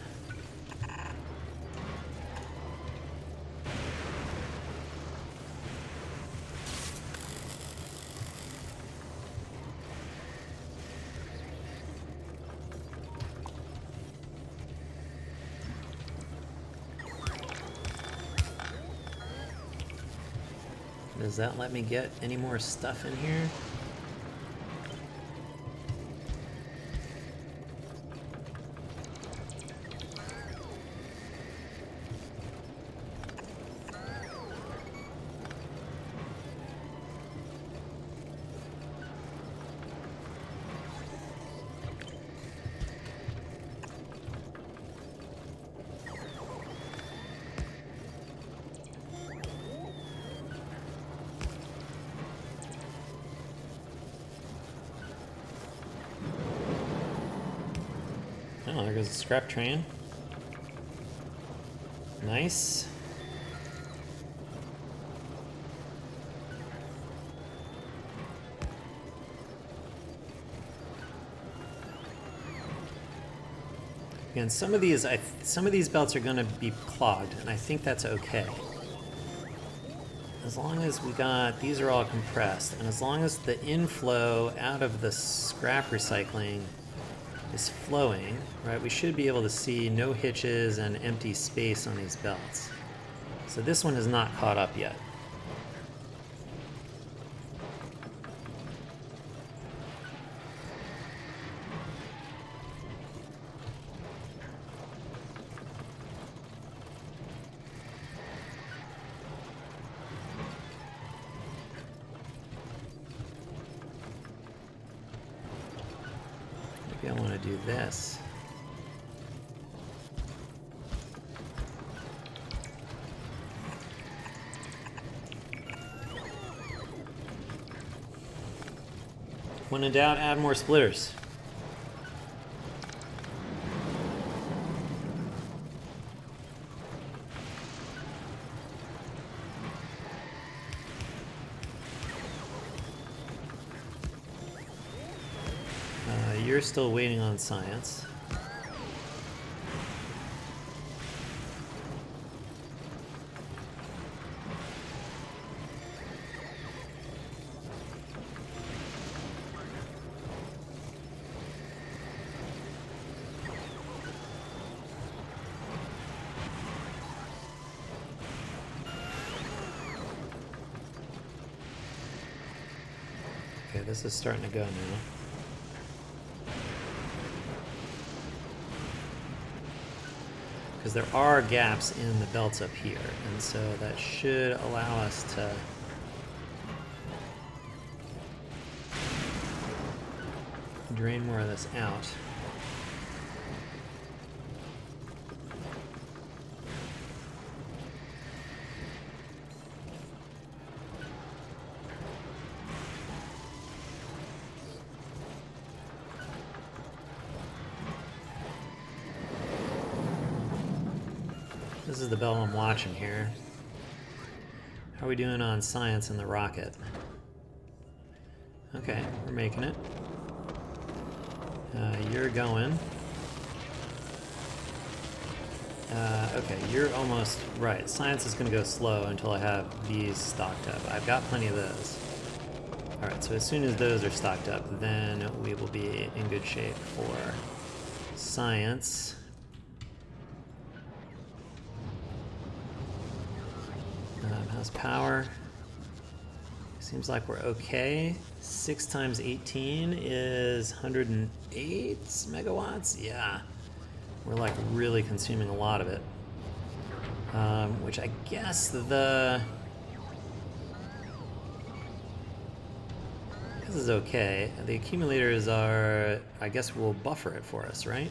Does that let me get any more stuff in here? Oh, there goes the scrap train. Nice. Again, some of these belts are going to be clogged, and I think that's okay. As long as these are all compressed, and as long as the inflow out of the scrap recycling is flowing, right, we should be able to see no hitches and empty space on these belts. So this one has not caught up yet. Maybe I want to do this. When in doubt, add more splitters. You're still waiting on science. Okay, this is starting to go now. Because there are gaps in the belts up here, and so that should allow us to drain more of this out. This is the bell I'm watching here. How are we doing on science in the rocket? Okay, we're making it. You're going. Okay, you're almost right. Science is going to go slow until I have these stocked up. I've got plenty of those. Alright, so as soon as those are stocked up, then we will be in good shape for science. How's power? Seems like we're okay. 6 times 18 is 108 megawatts. Yeah, we're like really consuming a lot of it. Which I guess this is okay. The accumulators are, I guess we'll buffer it for us, right?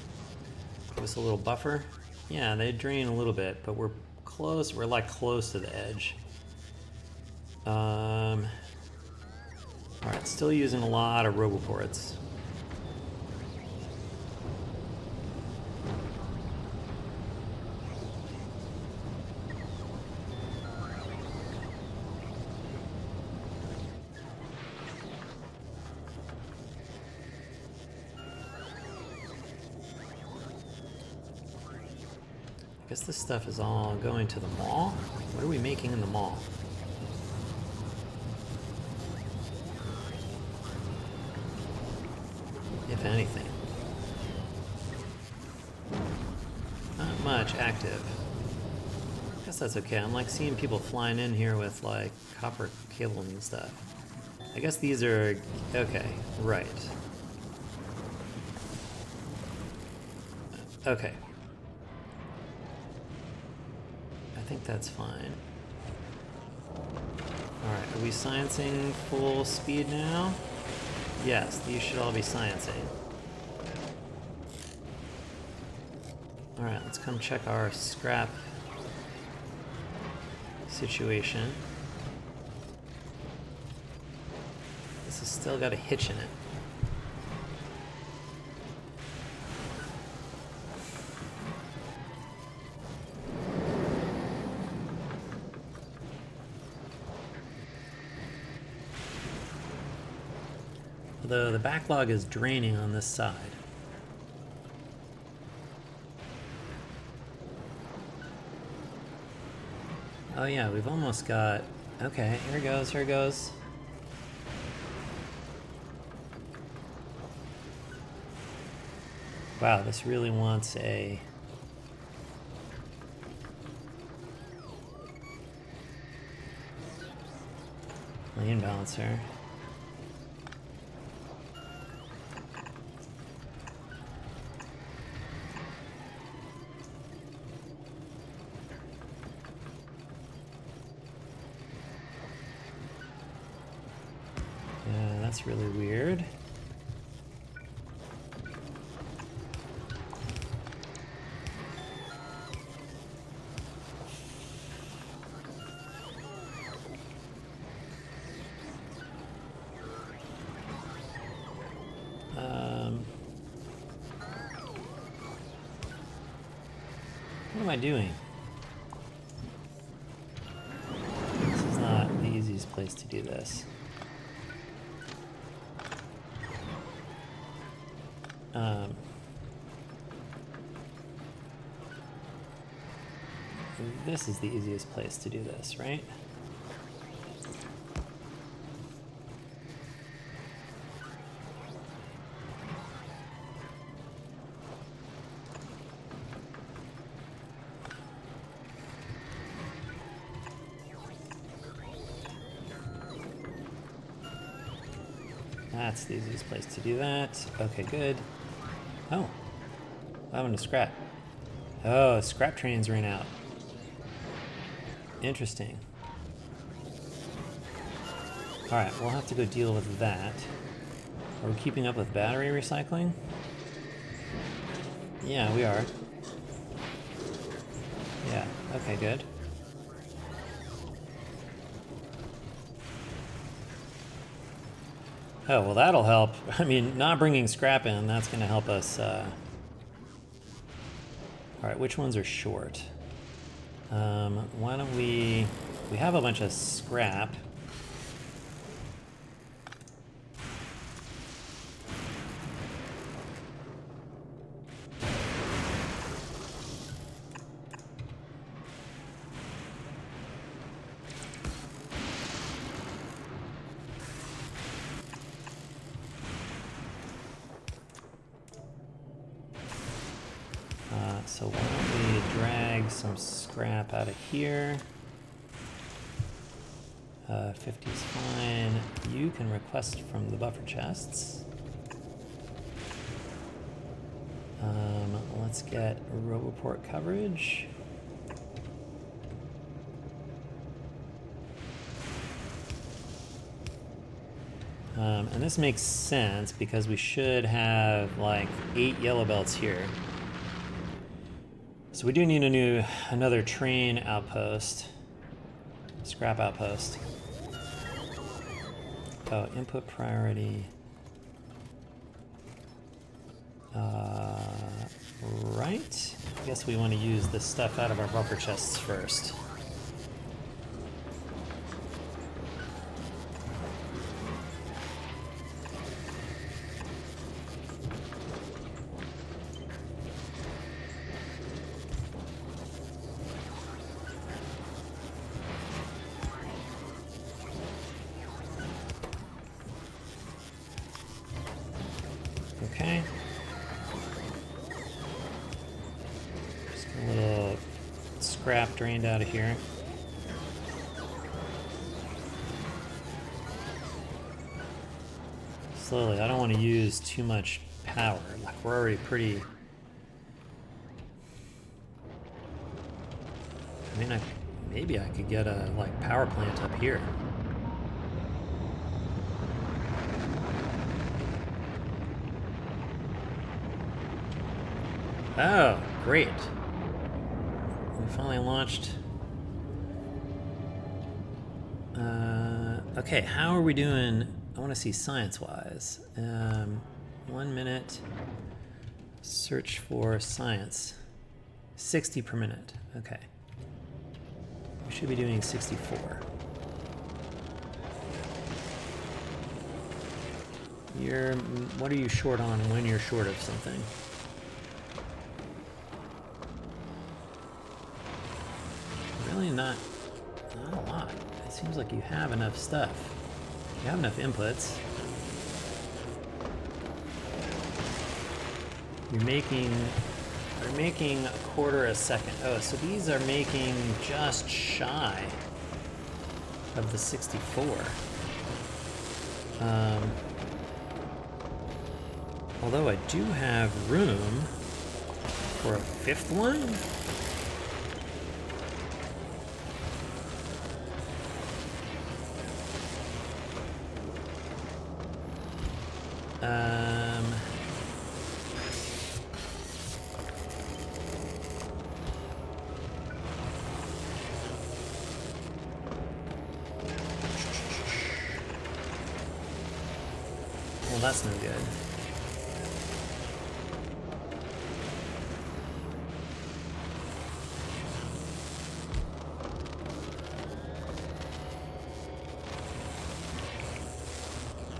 Give us a little buffer. Yeah, they drain a little bit, but we're close. We're like close to the edge. Alright, still using a lot of roboports. I guess this stuff is all going to the mall. What are we making in the mall? If anything. Not much active. I guess that's okay. I'm like seeing people flying in here with like copper cables and stuff. I guess these are okay, right. Okay. I think that's fine. Alright, are we sciencing full speed now? Yes, these should all be sciencing. Alright, let's come check our scrap situation. This has still got a hitch in it. Although the backlog is draining on this side. Oh yeah, we've almost got... Okay, here goes, here goes. Wow, this really wants a... lane balancer. That's really weird. What am I doing? This is not the easiest place to do this. This is the easiest place to do this, right? That's the easiest place to do that. Okay, good. Oh, I'm gonna scrap. Oh, scrap trains ran out. Interesting. Alright, we'll have to go deal with that. Are we keeping up with battery recycling? Yeah, we are. Yeah, okay, good. Oh, well that'll help. I mean, not bringing scrap in, that's going to help us. Alright, which ones are short? Why don't we have a bunch of scrap. So why don't we drag some scrap out of here. 50 is fine. You can request from the buffer chests. Let's get Roboport coverage. And this makes sense because we should have like 8 yellow belts here. So we do need another train outpost, scrap outpost. Oh, input priority. Right. I guess we want to use this stuff out of our buffer chests first. Okay. Just a little scrap drained out of here. Slowly, I don't want to use too much power. Like, we're already pretty... I mean, maybe I could get a, like, power plant up here. Oh, great. We finally launched. Okay, how are we doing? I want to see science-wise. 1 minute. Search for science. 60 per minute. Okay. We should be doing 64. What are you short on when you're short of something? Really not a lot. It seems like you have enough stuff. You have enough inputs. You're making a quarter a second. Oh, so these are making just shy of the 64. Although I do have room for a 5th one. Well, that's no good.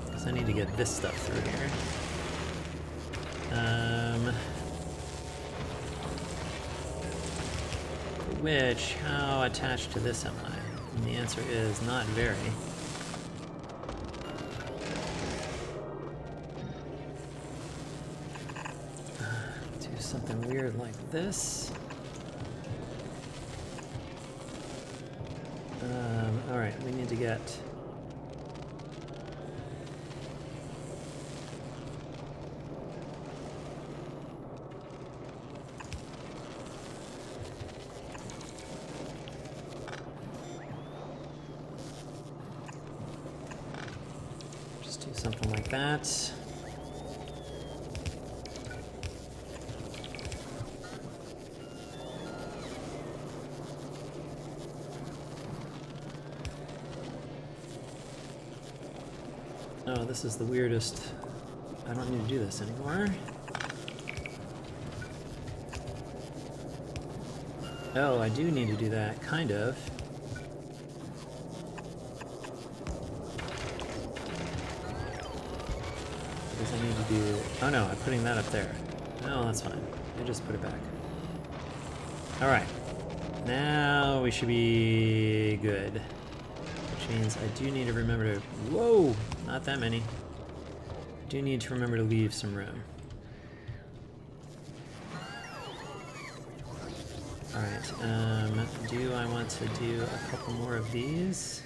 Because I need to get this stuff through here. Which, how attached to this am I? And the answer is not very. Do something weird like this. Alright, we need to get... something like that. Oh, this is the weirdest. I don't need to do this anymore. Oh, I do need to do that, kind of. Because I need to do... Oh no, I'm putting that up there. No, that's fine. I just put it back. Alright. Now we should be good. Which means I do need to remember to... Whoa! Not that many. I do need to remember to leave some room. Alright, do I want to do a couple more of these?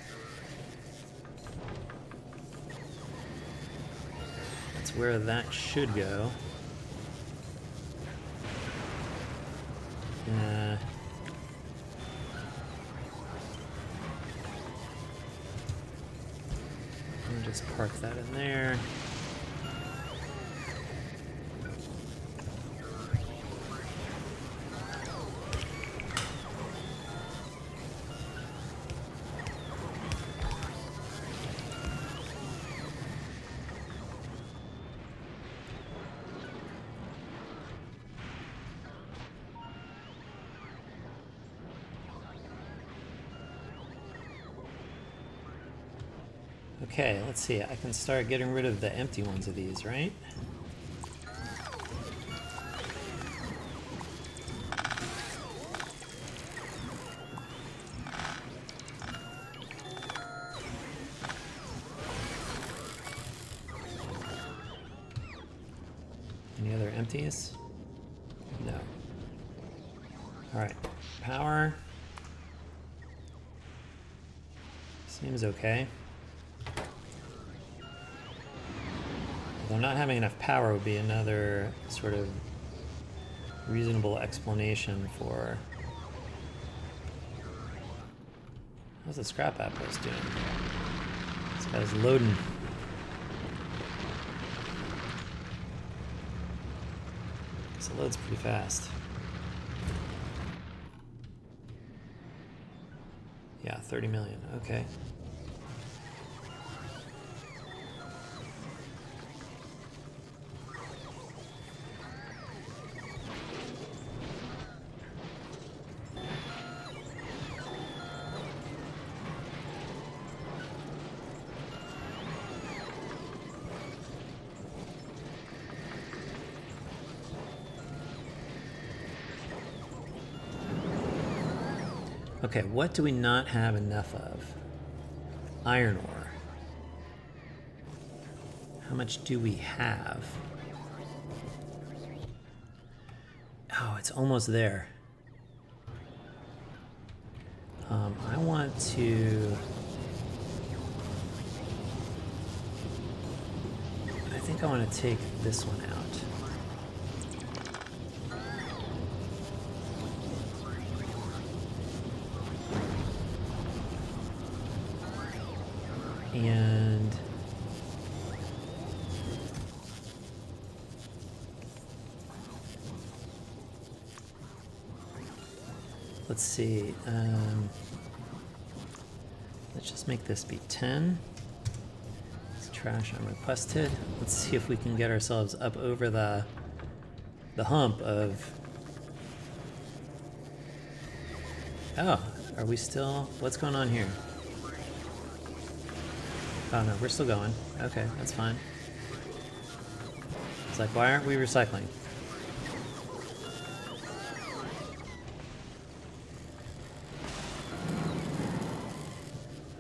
That's where that should go. I'll just park that in there. Okay, let's see. I can start getting rid of the empty ones of these, right? Any other empties? No. Alright. Power. Seems okay. Although not having enough power would be another sort of reasonable explanation for... How's the scrap outpost doing? This guy's loading. So it loads pretty fast. Yeah, 30 million, okay. Okay, what do we not have enough of? Iron ore. How much do we have? Oh, it's almost there. I want to... I think I want to take this one out. And let's see, let's just make this be 10. It's trash unrequested. Let's see if we can get ourselves up over the hump of... Oh, are we still... What's going on here? Oh no, we're still going. Okay, that's fine. It's like, why aren't we recycling?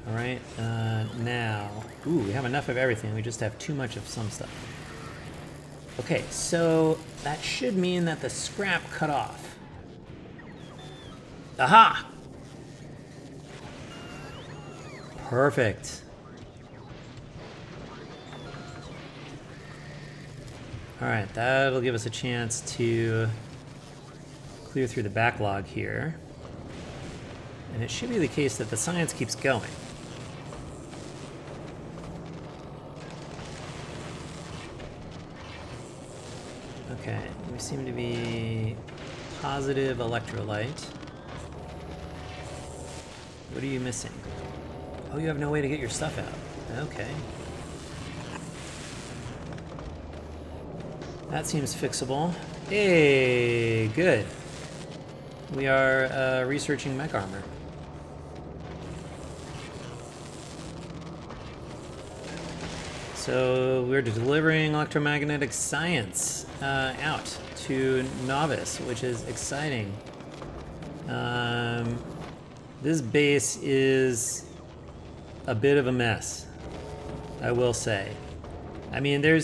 Alright, now... Ooh, we have enough of everything, we just have too much of some stuff. Okay, so that should mean that the scrap cut off. Aha! Perfect. Alright, that'll give us a chance to clear through the backlog here. And it should be the case that the science keeps going. Okay, we seem to be positive electrolyte. What are you missing? Oh, you have no way to get your stuff out. Okay. That seems fixable. Hey, good. We are researching mech armor. So we're delivering electromagnetic science out to Novice, which is exciting. This base is a bit of a mess, I will say. I mean, there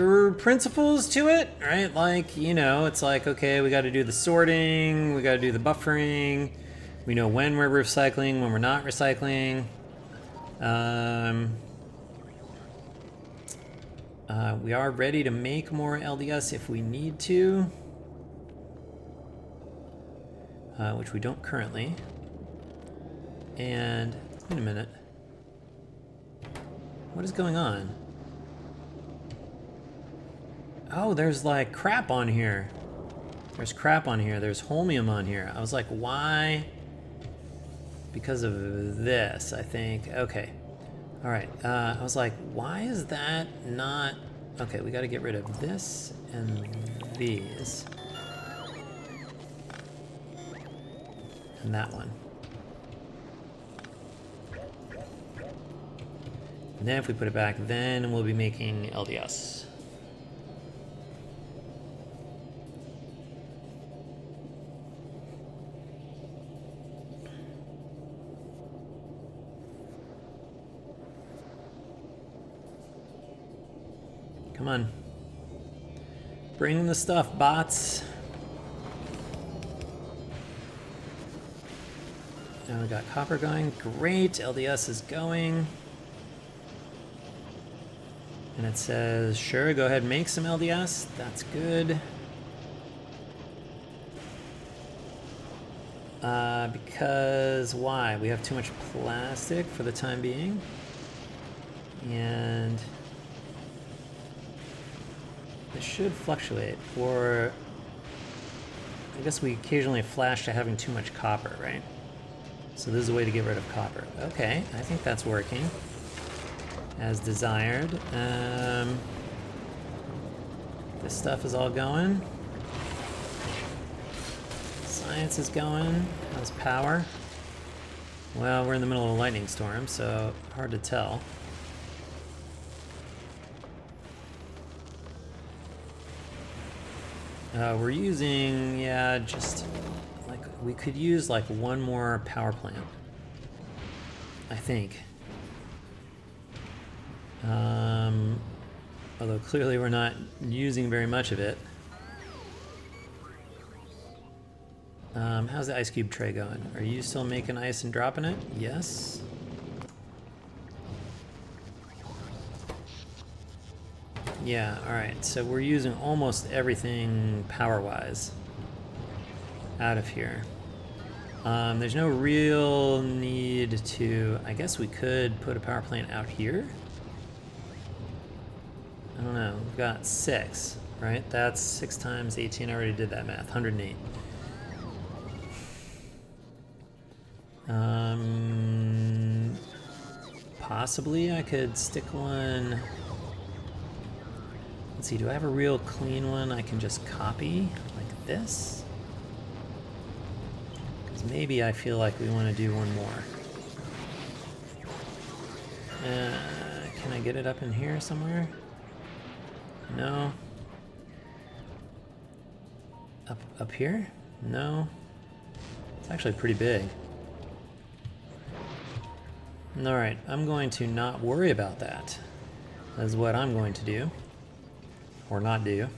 are principles to it, right? Like, you know, it's like, okay, we got to do the sorting, we got to do the buffering. We know when we're recycling, when we're not recycling. We are ready to make more LDS if we need to, which we don't currently. And wait a minute, what is going on? Oh, there's like crap on here. There's crap on here. There's holmium on here. I was like, why? Because of this, I think. Okay. All right. I was like, why is that not... Okay, we got to get rid of this and these. And that one. And then if we put it back, then we'll be making LDS. Come on. Bring the stuff, bots. Now we got copper going. Great. LDS is going. And it says, sure, go ahead and make some LDS. That's good. Because why? We have too much plastic for the time being. And it should fluctuate, or I guess we occasionally flash to having too much copper, right? So this is a way to get rid of copper. Okay, I think that's working as desired. This stuff is all going. Science is going. How's power? Well, we're in the middle of a lightning storm, so hard to tell. We're using, yeah, just like we could use like one more power plant, I think. Although clearly we're not using very much of it. How's the ice cube tray going? Are you still making ice and dropping it? Yes. Yeah, alright, so we're using almost everything power-wise out of here. There's no real need to... I guess we could put a power plant out here? I don't know, we've got 6, right? That's 6 times 18, I already did that math, 108. Possibly I could stick one... Let's see, do I have a real clean one I can just copy like this? Because maybe I feel like we want to do one more. Can I get it up in here somewhere? No. Up here? No. It's actually pretty big. Alright, I'm going to not worry about that. That's what I'm going to do. Or not do.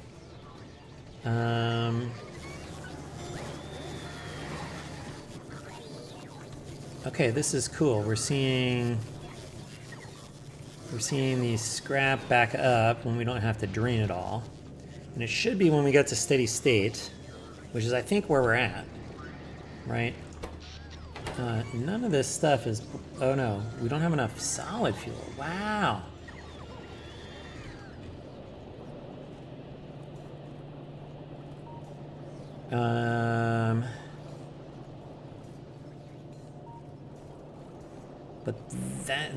Okay, this is cool. We're seeing the scrap back up when we don't have to drain it all. And it should be when we get to steady state, which is I think where we're at, right? None of this stuff is... Oh no, we don't have enough solid fuel. Wow. But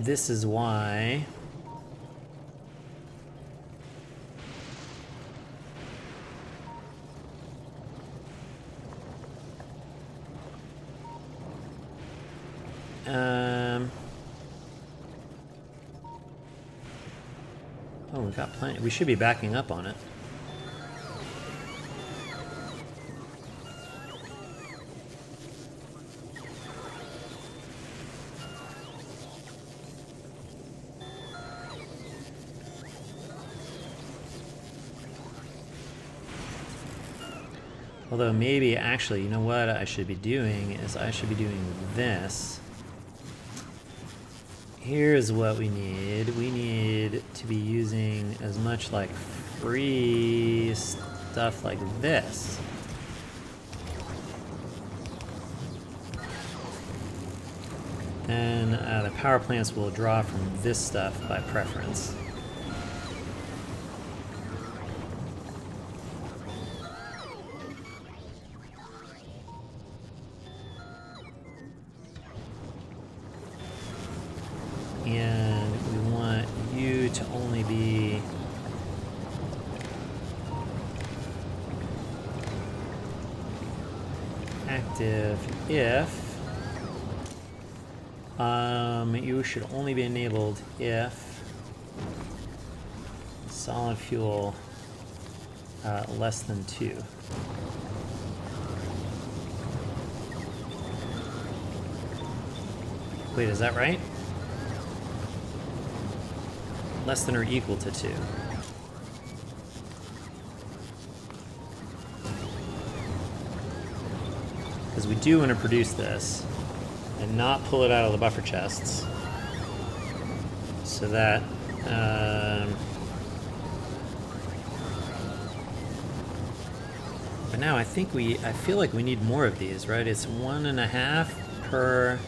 this is why... Oh, we've got plenty. We should be backing up on it. Although maybe, actually, you know what I should be doing is I should be doing this. Here's what we need. We need to be using as much like free stuff like this. And the power plants will draw from this stuff by preference. And we want you to only be active if you should only be enabled if solid fuel less than 2. Wait, is that right? Less than or equal to 2. Because we do want to produce this and not pull it out of the buffer chests, so that but now I feel like we need more of these, right? It's 1.5 per.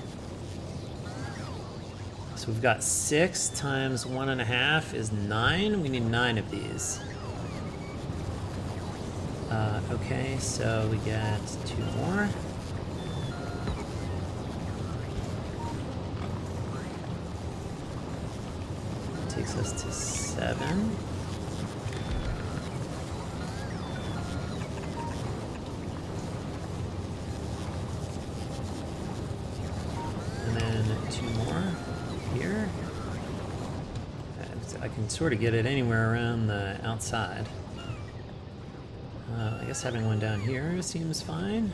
So we've got 6 times 1.5 is 9. We need 9 of these. Okay, so we get 2 more. Takes us to 7. And then 2 more here. I can sort of get it anywhere around the outside. I guess having one down here seems fine.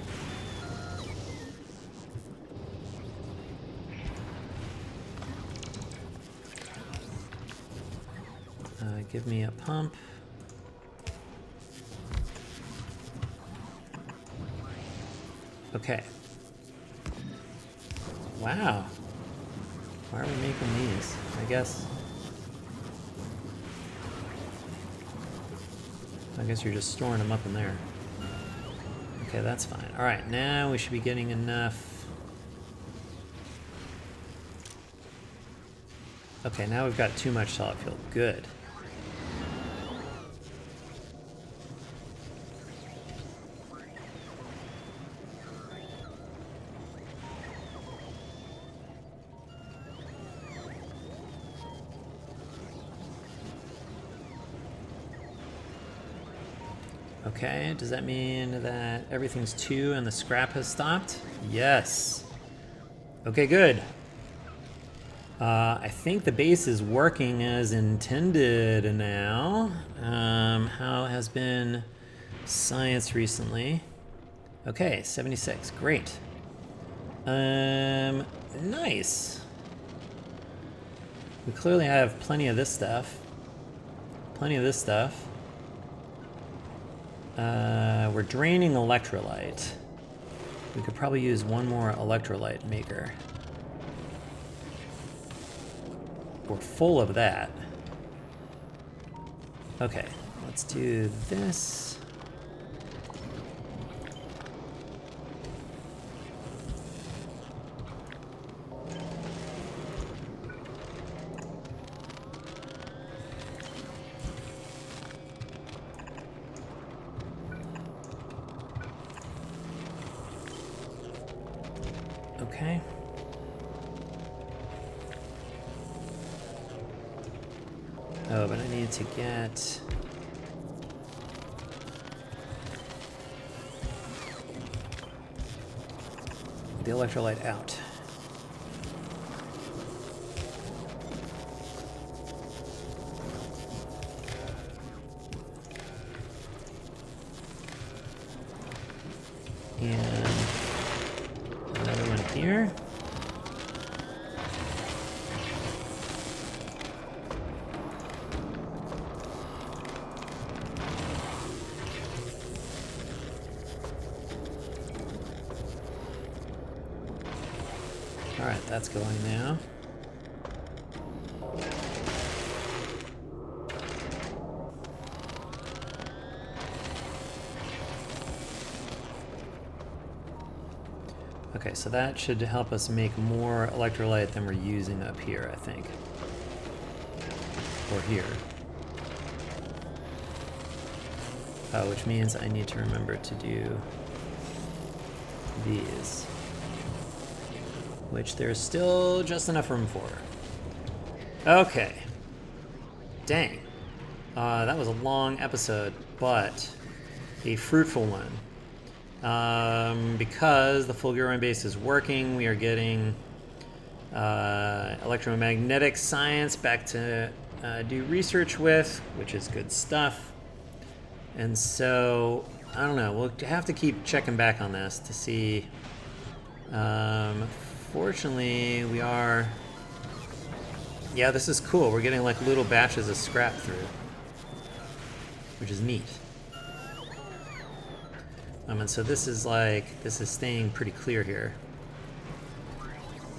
Give me a pump. Okay. Wow. Why are we making these? I guess you're just storing them up in there. Okay, that's fine. All right, now we should be getting enough. Okay, now we've got too much solid fuel. Good. Okay, does that mean that everything's 2 and the scrap has stopped? Yes. Okay, good. I think the base is working as intended now. How has been science recently? Okay, 76, great. Nice. We clearly have plenty of this stuff. We're draining electrolyte. We could probably use one more electrolyte maker. We're full of that. Okay, let's do this. Okay. Oh, but I need to get... the electrolyte out. here. All right, that's going now. Okay, so that should help us make more electrolyte than we're using up here, I think. Or here. Which means I need to remember to do these. Which there's still just enough room for. Okay. Dang. That was a long episode, but a fruitful one. Because the Fulgora base is working, we are getting electromagnetic science back to do research with, which is good stuff. And so, I don't know, we'll have to keep checking back on this to see. Fortunately, we are... Yeah, this is cool. We're getting like little batches of scrap through, which is neat. And so this is staying pretty clear here.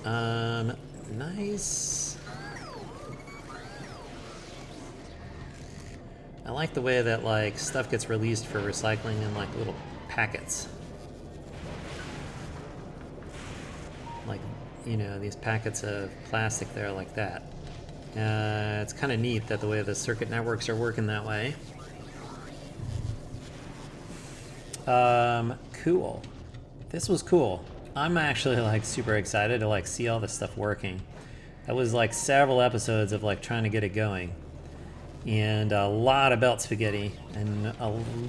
Nice. I like the way that like stuff gets released for recycling in like little packets. Like, you know, these packets of plastic there like that. It's kind of neat that the way the circuit networks are working that way. Cool. This was cool. I'm actually like super excited to like see all this stuff working. That was like several episodes of like trying to get it going. And a lot of belt spaghetti and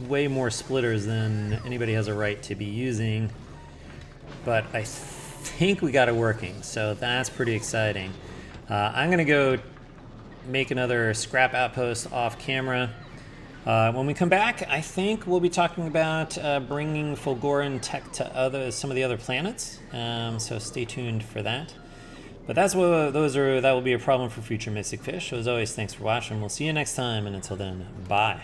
way more splitters than anybody has a right to be using. But I think we got it working, so that's pretty exciting. I'm gonna go make another scrap outpost off camera. When we come back, I think we'll be talking about bringing Fulgoran tech to some of the other planets. So stay tuned for that. But that will be a problem for future Mystic Fish. So as always, thanks for watching. We'll see you next time, and until then, bye.